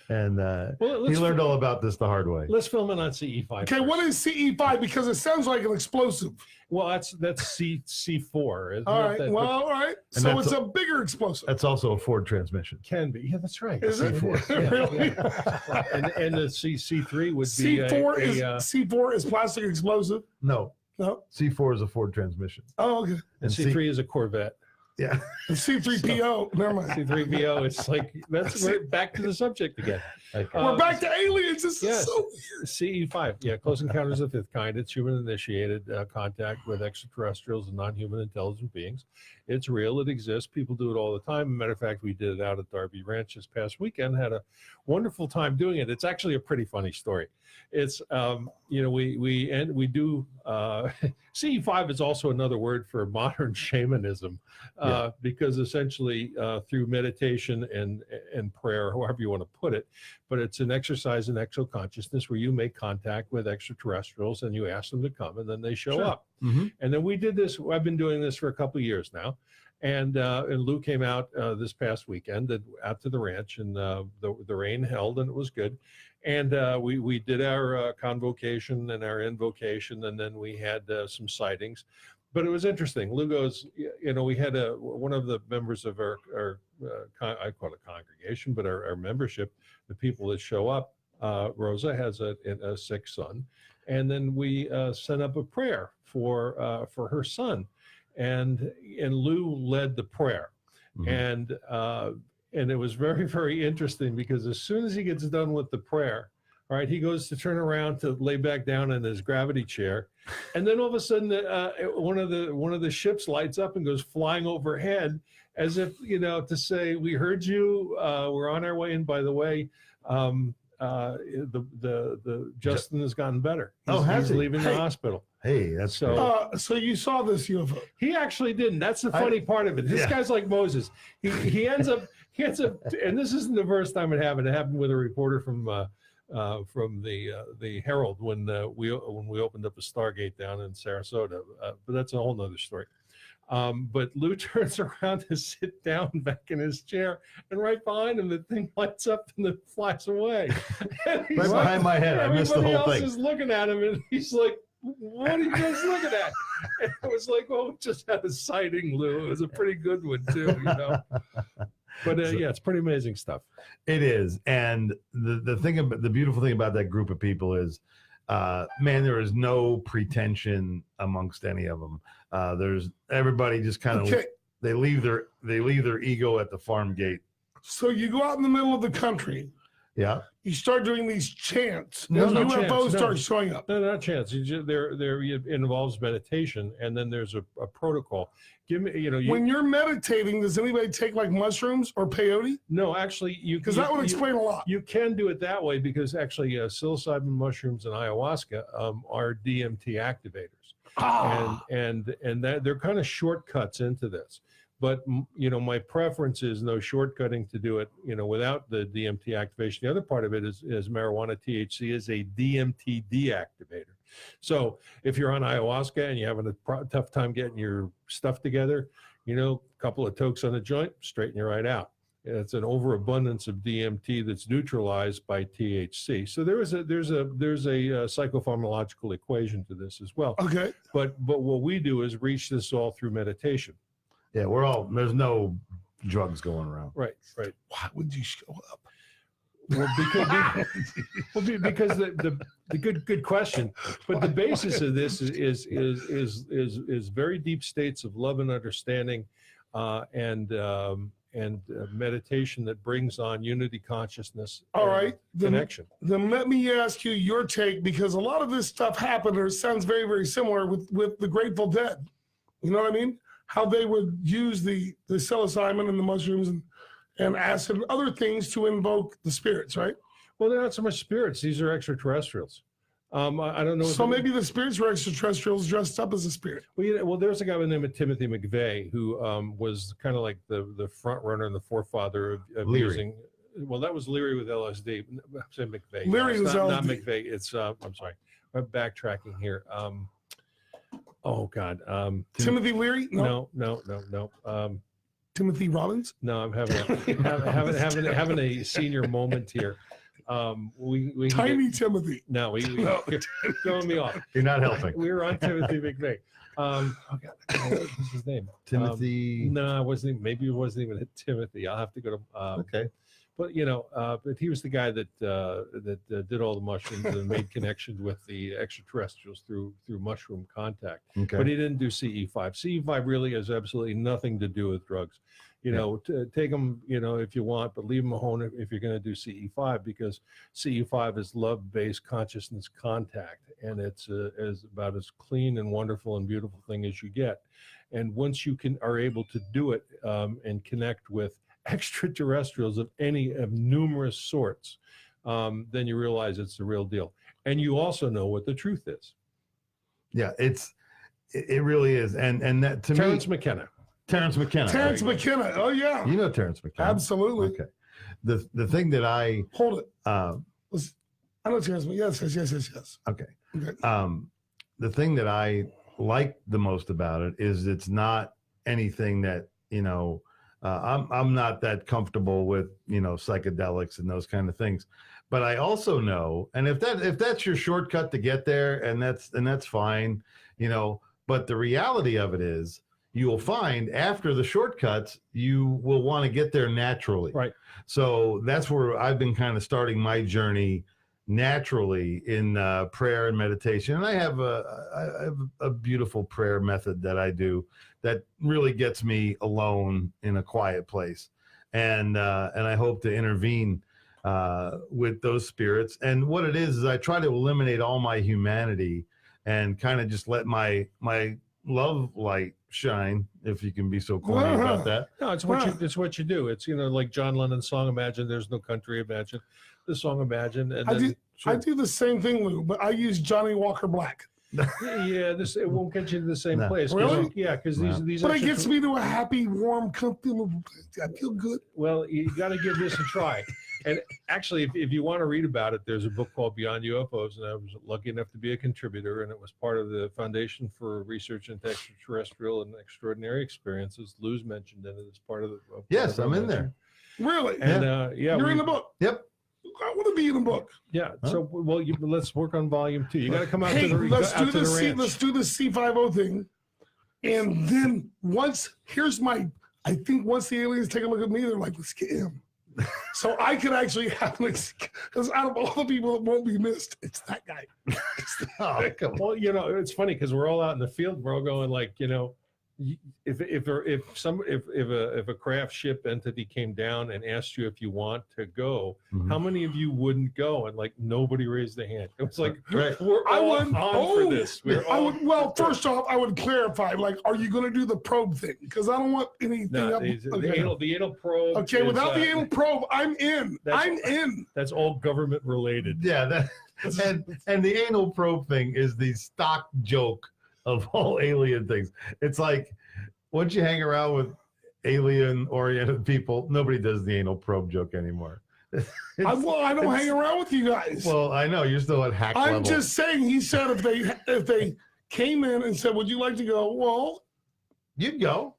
and he learned all about this the hard way. Let's film it on CE5. Okay, what is CE5? Because it sounds like an explosive. Well, that's C4. All right. All right. So it's a bigger explosive. That's also a Ford transmission. Can be. Yeah, that's right. Is it? Yeah, Really? Yeah. And the C3 would C4 be C4 is plastic explosive. No. No. C4 is a Ford transmission. Oh, okay. And C3 is a Corvette. Yeah. C3PO. Never mind. C3PO. It's like we're back to the subject again. We're back to aliens. This is so weird. CE5. Yeah, Close Encounters of the Fifth Kind. It's human-initiated contact with extraterrestrials and non-human intelligent beings. It's real. It exists. People do it all the time. Matter of fact, we did it out at Darby Ranch this past weekend. Had a wonderful time doing it. It's actually a pretty funny story. It's we do CE5 is also another word for modern shamanism, because essentially through meditation and prayer, however you want to put it, but it's an exercise in exoconsciousness where you make contact with extraterrestrials and you ask them to come and then they show up. Mm-hmm. And then we did this. I've been doing this for a couple of years now. And Lou came out this past weekend out to the ranch, and the rain held and it was good. And we did our convocation and our invocation, and then we had some sightings. But it was interesting. Lou goes, we had one of the members of our I call it congregation, but our membership, the people that show up, Rosa has a sick son. And then we sent up a prayer for her son. And Lou led the prayer. Mm-hmm. And it was very, very interesting because as soon as he gets done with the prayer, all right, he goes to turn around to lay back down in his gravity chair, and then all of a sudden, one of the ships lights up and goes flying overhead, as if to say, "We heard you. We're on our way." And by the way, the Justin has gotten better. He's leaving the hospital. Hey, that's so. So you saw this UFO? He actually didn't. That's the funny part of it. This guy's like Moses. He ends up, and this isn't the first time it happened. It happened with a reporter from the Herald when we opened up a Stargate down in Sarasota. But that's a whole nother story. But Lou turns around to sit down back in his chair, and right behind him, the thing lights up and then flies away. Right behind my head. I missed the whole thing. Everybody else is looking at him, and he's like, "What are you guys looking at?" And I was like, "Oh, just had a sighting, Lou. It was a pretty good one too, But it's pretty amazing stuff. It is, and the beautiful thing about that group of people is, there is no pretension amongst any of them. There's everybody just kind of they leave their ego at the farm gate. So you go out in the middle of the country. Yeah. You start doing these chants. No UFOs chants, start showing up. No, not chants. It involves meditation, and then there's a protocol. Give me, when you're meditating, does anybody take like mushrooms or peyote? No, actually, because that would explain a lot. You can do it that way because actually, psilocybin mushrooms and ayahuasca are DMT activators, and that they're kind of shortcuts into this. But my preference is no shortcutting to do it, without the DMT activation. The other part of it is marijuana THC is a DMT deactivator. So if you're on ayahuasca and you're having a tough time getting your stuff together, a couple of tokes on the joint, straighten you right out. It's an overabundance of DMT that's neutralized by THC. So there's a psychopharmacological equation to this as well. Okay. But what we do is reach this all through meditation. Yeah, there's no drugs going around. Right. Why would you show up? Well, because the good question, but the basis of this is very deep states of love and understanding, and meditation that brings on unity consciousness. All right, connection. Then let me ask you your take, because a lot of this stuff happened, or sounds very, very similar with the Grateful Dead. You know what I mean? How they would use the psilocybin and the mushrooms and acid and other things to invoke the spirits, right? Well, they're not so much spirits; these are extraterrestrials. I don't know. So maybe the spirits were extraterrestrials dressed up as a spirit. Well, there's a guy by the name of Timothy McVeigh who was kind of like the front runner and the forefather of Leary. using. Well, that was Leary with LSD. I'm saying McVeigh. Leary was not LSD. McVeigh. It's I'm sorry. I'm backtracking here. Oh God. Timothy Leary? No. Timothy Robbins? No, I'm having a senior moment here. We Tiny Timothy. No, you're throwing me off. You're not helping. We were on Timothy McVeigh. Oh God, what's his name? Timothy. No, it wasn't. Maybe it wasn't even Timothy. I'll have to go to. Okay. But but he was the guy that did all the mushrooms and made connections with the extraterrestrials through mushroom contact. Okay. But he didn't do CE5. CE5 really has absolutely nothing to do with drugs. Take them, if you want, but leave them alone if you're going to do CE5, because CE5 is love-based consciousness contact, and it's about as clean and wonderful and beautiful thing as you get. And once you are able to do it and connect with extraterrestrials of numerous sorts, then you realize it's the real deal, and you also know what the truth is. Yeah, it really is, and that to Terrence me, McKenna. Terrence McKenna. Terrence McKenna. Oh yeah. You know Terrence McKenna. Absolutely. Okay. The thing that I hold it. I know Terrence McKenna. Yes. Okay. The thing that I like the most about it is it's not anything that I'm not that comfortable with psychedelics and those kind of things, but I also know, and if that's your shortcut to get there, and that's fine, but the reality of it is, you will find after the shortcuts, you will want to get there naturally. Right. So that's where I've been kind of starting my journey naturally in prayer and meditation. And I have a beautiful prayer method that I do that really gets me alone in a quiet place. And I hope to intervene with those spirits. And what it is I try to eliminate all my humanity and kind of just let my love light shine, if you can be so corny about that. No, it's what you do. It's like John Lennon's song "Imagine There's No Country." Imagine the song "Imagine," and I do the same thing, Lou, but I use Johnny Walker Black. Yeah, it won't get you to the same place. Really? Yeah, because these. But it gets me to a happy, warm, comfortable. I feel good. Well, you got to give this a try. And actually, if you want to read about it, there's a book called Beyond UFOs, and I was lucky enough to be a contributor, and it was part of the Foundation for Research into Extraterrestrial and Extraordinary Experiences. Lou's mentioned it as part of the. Yes, I'm in there. Really? And you're in the book. Yep. I want to be in the book. Yeah. So let's work on volume 2. You got to come out to the let's do the ranch. let's do the C50 thing, and then once I think once the aliens take a look at me, they're like, let's get him. So I could actually have because out of all the people that won't be missed, it's that guy. Well, it's funny because we're all out in the field. We're all going like, if a craft ship entity came down and asked you if you want to go, how many of you wouldn't go? And nobody raised their hand. It was like, we're all on for this. First off, I would clarify, are you going to do the probe thing? Because I don't want anything up. The anal probe. Okay, without the anal probe, I'm in. I'm in. That's all government related. Yeah, and the anal probe thing is the stock joke of all alien things. It's like once you hang around with alien-oriented people, nobody does the anal probe joke anymore. I don't hang around with you guys. Well, I know you're still at hack level. I'm just saying. He said if they came in and said, "Would you like to go?" Well, you'd go.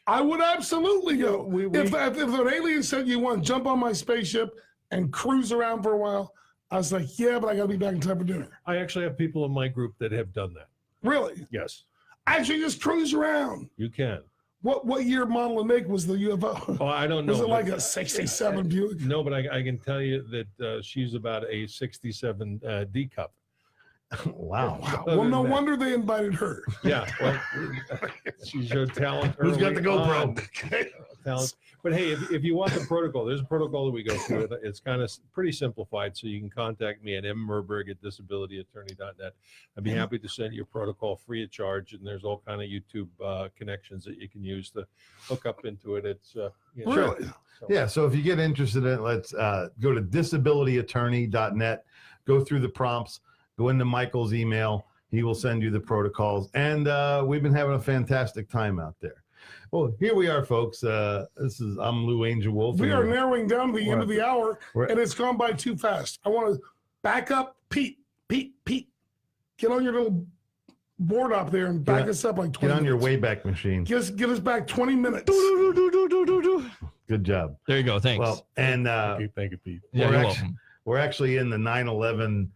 I would absolutely go. If an alien said, "You want to jump on my spaceship and cruise around for a while," I was like, "Yeah, but I got to be back in time for dinner." I actually have people in my group that have done that. Really? Yes. Actually, just cruise around. You can. What year, model, and make was the UFO? Oh, I don't know. Was it like a 67 Buick? No, but I can tell you that she's about a 67 D cup. Wow. Well, no wonder they invited her. Yeah. Well, she showed talent. Who's got the early GoPro? on. Talent. But hey, if you want the protocol, there's a protocol that we go through. It's kind of pretty simplified, so you can contact me at murburg@disabilityattorney.net. I'd be happy to send you a protocol free of charge, and there's all kind of YouTube connections that you can use to hook up into it. It's Really? Yeah. So if you get interested in it, let's go to disabilityattorney.net, go through the prompts, go into Michael's email. He will send you the protocols. And we've been having a fantastic time out there. Well, here we are, folks. I'm Lou Angelwolf. We are narrowing down to the end of the hour, and it's gone by too fast. I want to back up. Pete. Get on your little board up there and back us up like 20 minutes. Get on your minutes. Wayback Machine. Get us back 20 minutes. Good job. There you go. Thanks. Well, and thank you, Pete. Yeah, you're welcome. We're actually in the 9/11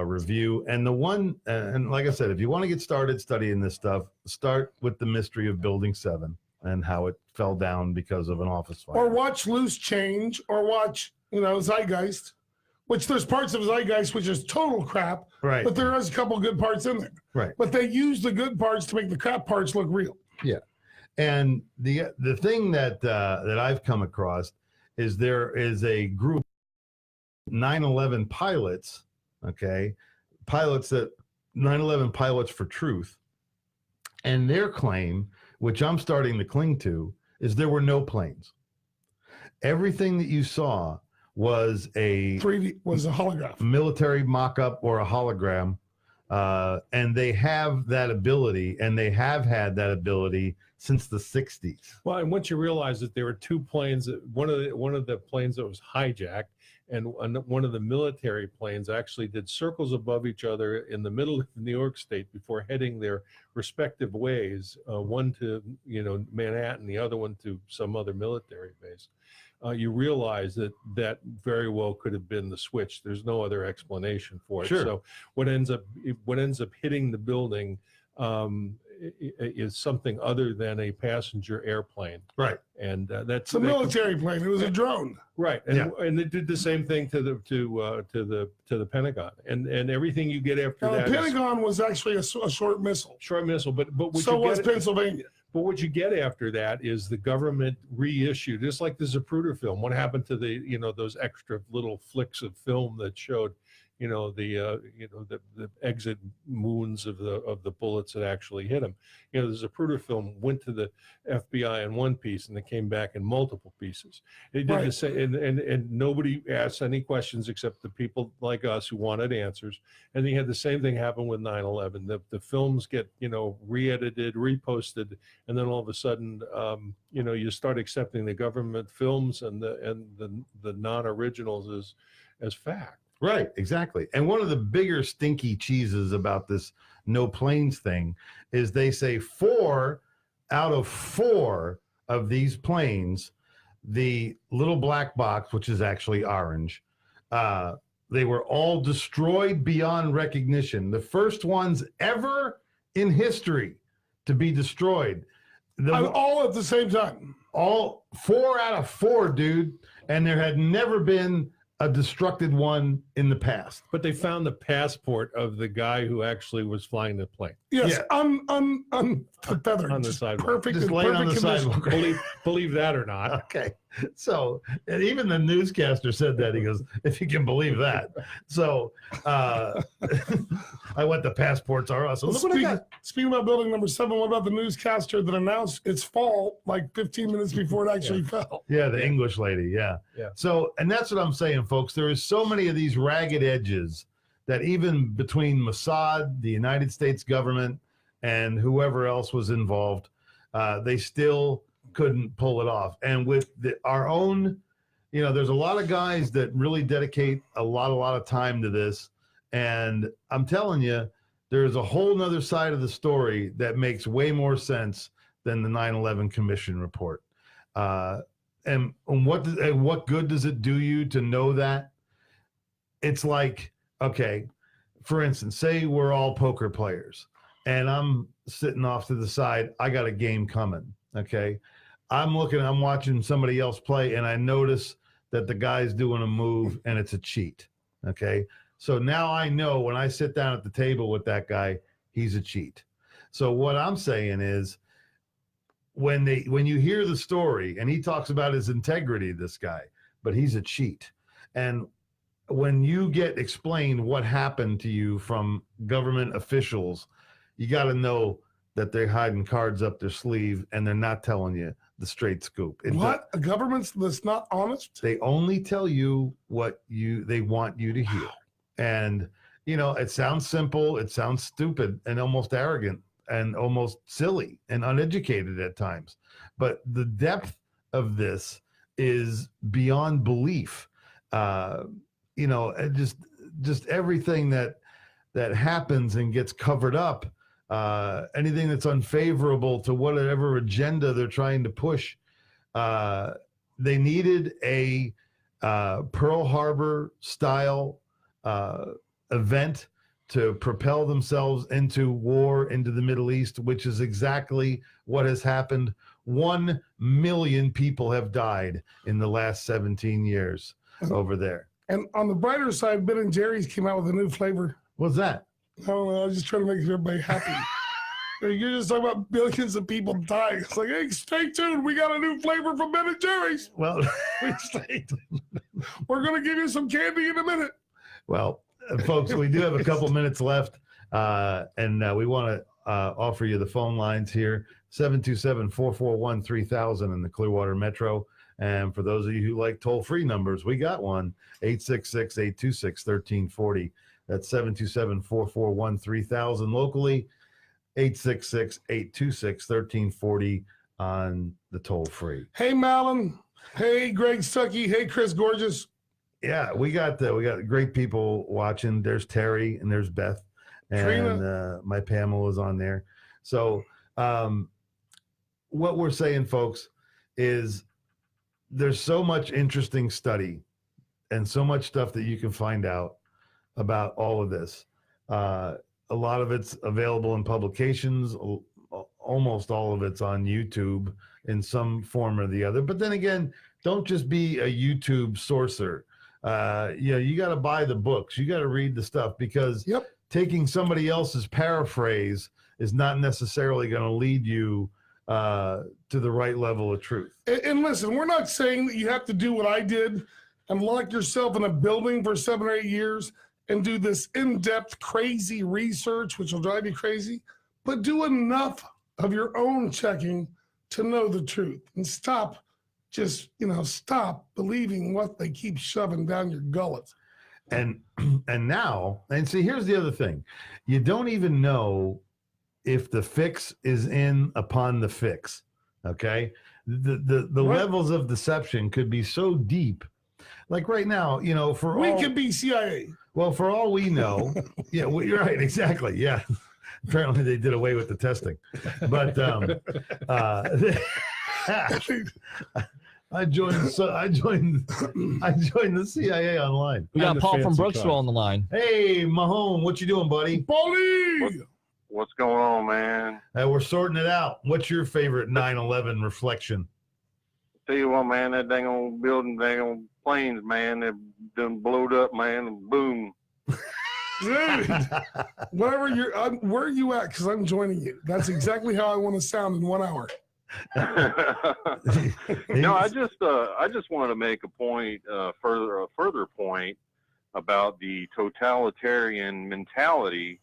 review, and the one, and like I said, if you want to get started studying this stuff, start with the mystery of Building 7 and how it fell down because of an office fire. Or watch Loose Change, or watch, Zeitgeist, which there's parts of Zeitgeist which is total crap, right? But there is a couple good parts in there, right? But they use the good parts to make the crap parts look real. Yeah, and the thing that I've come across is there is a group, 9/11 pilots, pilots that 9/11 pilots for truth, and their claim, which I'm starting to cling to, is there were no planes. Everything that you saw was a 3D, was a hologram, military mock-up or a hologram, and they have that ability, and they have had that ability since the 60s. Well, and once you realize that there were two planes, one of the planes that was hijacked, and one of the military planes actually did circles above each other in the middle of New York State before heading their respective ways, one to Manhattan, the other one to some other military base. You realize that very well could have been the switch. There's no other explanation for it. Sure. So what ends up hitting the building is something other than a passenger airplane. Right. And that's a military plane. It was a drone. Right. And they did the same thing to the Pentagon. And everything you get after that. The Pentagon was actually a short missile. Short missile, but so was Pennsylvania. But what you get after that is the government reissued, just like the Zapruder film. What happened to those extra little flicks of film that showed, the exit wounds of the bullets that actually hit him. The Zapruder film went to the FBI in one piece and it came back in multiple pieces. They did the same, and nobody asked any questions except the people like us who wanted answers. And they had the same thing happen with 9/11. The films get re-edited, reposted, and then all of a sudden you start accepting the government films and the non-originals as fact. Right, exactly. And one of the bigger stinky cheeses about this no planes thing is they say 4 out of 4 of these planes, the little black box, which is actually orange, they were all destroyed beyond recognition. The first ones ever in history to be destroyed. All at the same time. All 4 out of 4, dude. And there had never been a destructed one in the past. But they found the passport of the guy who actually was flying the plane. Yes, unfeathered. On the sidewalk. Perfect. Just laying on the condition. sidewalk. Believe that or not. Okay. So, and even the newscaster said that. He goes, if you can believe that. So, I went, the passports are us. So look what I got. Speaking about building number 7, what about the newscaster that announced its fall like 15 minutes before it actually fell? Yeah, the English lady. Yeah. So, and that's what I'm saying, folks. There is so many of these ragged edges that even between Mossad, the United States government, and whoever else was involved, they still couldn't pull it off. And with our own there's a lot of guys that really dedicate a lot of time to this. And I'm telling you, there's a whole nother side of the story that makes way more sense than the 9/11 Commission report. And what good does it do you to know that? It's like, okay, for instance, say we're all poker players and I'm sitting off to the side. I got a game coming. Okay. I'm watching somebody else play and I notice that the guy's doing a move and it's a cheat. Okay. So now I know when I sit down at the table with that guy, he's a cheat. So what I'm saying is when you hear the story and he talks about his integrity, this guy, but he's a cheat. And when you get explained what happened to you from government officials, you got to know that they're hiding cards up their sleeve and they're not telling you the straight scoop. What? A government that's not honest? They only tell you what they want you to hear. And, it sounds simple, it sounds stupid and almost arrogant and almost silly and uneducated at times. But the depth of this is beyond belief. Just everything that happens and gets covered up, anything that's unfavorable to whatever agenda they're trying to push. They needed a Pearl Harbor style event to propel themselves into war into the Middle East, which is exactly what has happened. 1 million people have died in the last 17 years over there. And on the brighter side, Ben & Jerry's came out with a new flavor. What's that? I don't know. I was just trying to make everybody happy. You're just talking about billions of people dying. It's like, hey, stay tuned. We got a new flavor from Ben & Jerry's. Well, we're going to give you some candy in a minute. Well, folks, we do have a couple minutes left, and we want to offer you the phone lines here, 727-441-3000 in the Clearwater Metro. And for those of you who like toll-free numbers, we got one, 866-826-1340. That's 727-441-3000 locally, 866-826-1340 on the toll-free. Hey, Malin. Hey, Greg Stuckey. Hey, Chris Gorgeous. Yeah, we got great people watching. There's Terry and there's Beth and my Pamela's on there. So what we're saying, folks, is there's so much interesting study and so much stuff that you can find out about all of this. A lot of it's available in publications. Almost all of it's on YouTube in some form or the other. But then again, don't just be a YouTube sourcer. You got to buy the books. You got to read the stuff because taking somebody else's paraphrase is not necessarily going to lead you to the right level of truth. And listen, we're not saying that you have to do what I did and lock yourself in a building for 7 or 8 years and do this in-depth, crazy research, which will drive you crazy, but do enough of your own checking to know the truth and stop believing what they keep shoving down your gullet. And see, here's the other thing. You don't even know if the fix is in upon the fix. Okay. The levels of deception could be so deep. Like right now, we could be CIA. Well, for all we know, yeah, well, you're right. Exactly. Yeah. Apparently they did away with the testing, but I joined the CIA online. We got Paul from Brooksville on the line. Hey, Mahone, what you doing, buddy? Paulie! What's going on, man? We're sorting it out. What's your favorite 9/11 reflection? Tell you what, man, that dang old building, dang old planes, man, they done blowed up, man, and boom. Dude, where are you at? Because I'm joining you. That's exactly how I want to sound in 1 hour. No, I just wanted to make a point, a further point about the totalitarian mentality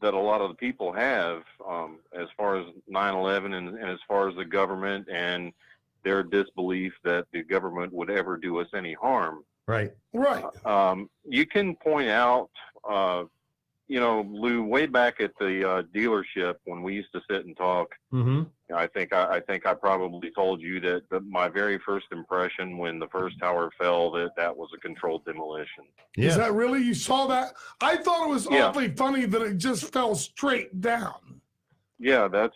that a lot of the people have, as far as 9/11 and as far as the government and their disbelief that the government would ever do us any harm. Right. Right. You can point out you know, Lou, way back at the dealership when we used to sit and talk, I think I probably told you that my very first impression when the first tower fell, that was a controlled demolition. Yes. Is that really? You saw that? I thought it was awfully funny that it just fell straight down. Yeah, that's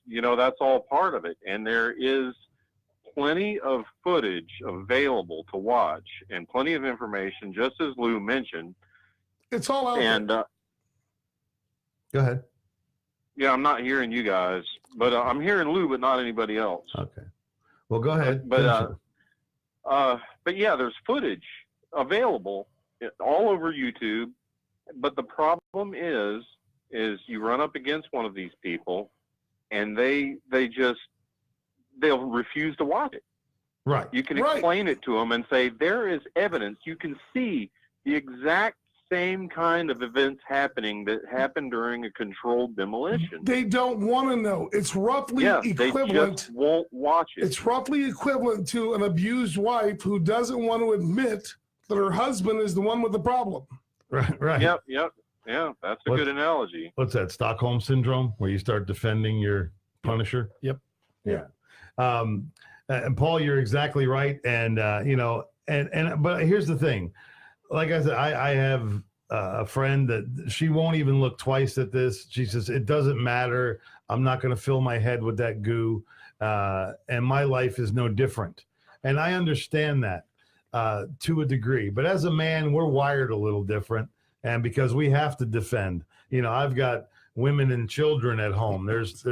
you know, that's all part of it. And there is plenty of footage available to watch and plenty of information, just as Lou mentioned. It's all out there. Go ahead. Yeah, I'm not hearing you guys, but I'm hearing Lou, but not anybody else. Okay. Well, go ahead. But yeah, there's footage available all over YouTube. But the problem is you run up against one of these people, and they'll refuse to watch it. Right. You can explain it to them and say there is evidence. You can see the exact same kind of events happening that happened during a controlled demolition. They don't want to know. It's roughly equivalent. They just won't watch it. It's roughly equivalent to an abused wife who doesn't want to admit that her husband is the one with the problem. Right. Yep. Yeah, that's a good analogy. What's that, Stockholm Syndrome, where you start defending your punisher? Yep. Yeah. And Paul, you're exactly right. And, you know, but here's the thing. Like I said, I have a friend that she won't even look twice at this. She says, it doesn't matter. I'm not going to fill my head with that goo. And my life is no different. And I understand that to a degree. But as a man, we're wired a little different. And because we have to defend, you know, I've got women and children at home. There's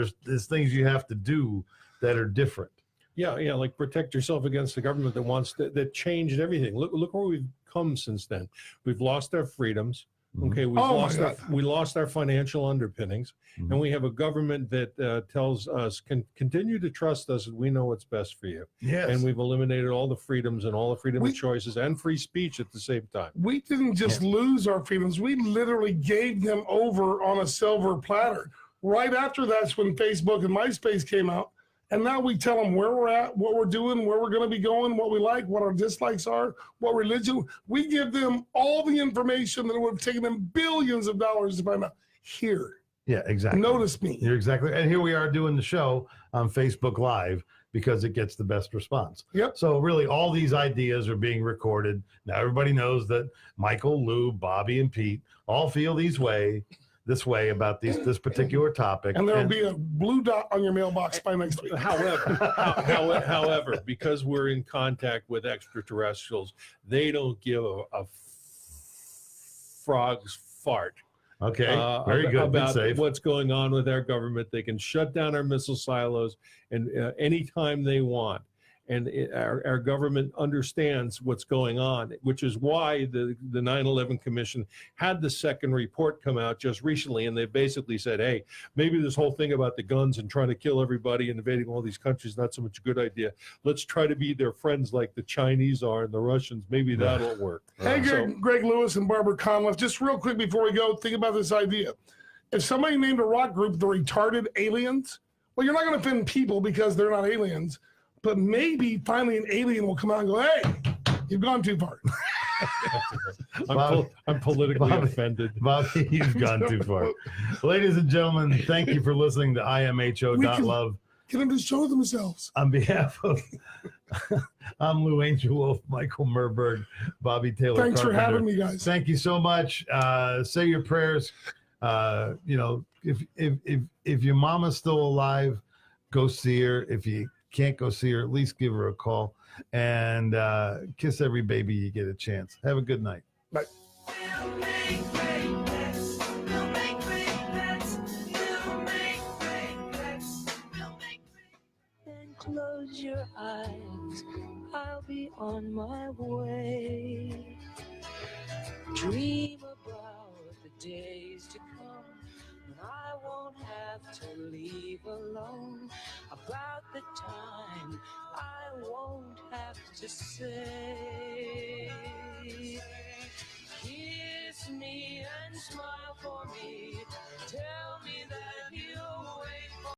things you have to do that are different. Yeah, like protect yourself against the government that changed everything. Look where we've come since then. We've lost our freedoms. Okay, we lost our financial underpinnings, and we have a government that tells us continue to trust us, and we know what's best for you. Yes. And we've eliminated all the freedoms and all the freedom of choices and free speech at the same time. We didn't just lose our freedoms; we literally gave them over on a silver platter. Right after that's when Facebook and MySpace came out. And now we tell them where we're at, what we're doing, where we're going to be going, what we like, what our dislikes are, what religion. We give them all the information that would have taken them billions of dollars to find out. Here. Yeah, exactly. Notice me. You're exactly. And here we are doing the show on Facebook Live because it gets the best response. Yep. So really all these ideas are being recorded. Now everybody knows that Michael, Lou, Bobby, and Pete all feel this way about this particular topic. And there'll be a blue dot on your mailbox by next week. However, because we're in contact with extraterrestrials, they don't give a frog's fart. Okay, very good. About what's going on with our government. They can shut down our missile silos and anytime they want. And our government understands what's going on, which is why the 9/11 Commission had the second report come out just recently. And they basically said, hey, maybe this whole thing about the guns and trying to kill everybody and invading all these countries, not so much a good idea. Let's try to be their friends like the Chinese are and the Russians. Maybe that'll work. Hey, Greg Lewis and Barbara Conliffe, just real quick before we go, think about this idea. If somebody named a rock group the retarded aliens, well, you're not going to offend people because they're not aliens. But maybe finally an alien will come out and go, hey, you've gone too far. I'm politically offended. Bobby, you've gone too far. Ladies and gentlemen, thank you for listening to imho.love. Get them to show themselves. On behalf of, I'm Lou Angelwolf, Michael Murburg, Bobby Taylor. Thanks Carpenter. for having me, guys. Thank you so much. Say your prayers. You know, if your mama's still alive, go see her. If you can't go see her, at least give her a call and kiss every baby you get a chance. Have a good night. Bye. Then close your eyes, I'll be on my way. Dream about the days to come when I won't have to leave alone, about the time I won't have to say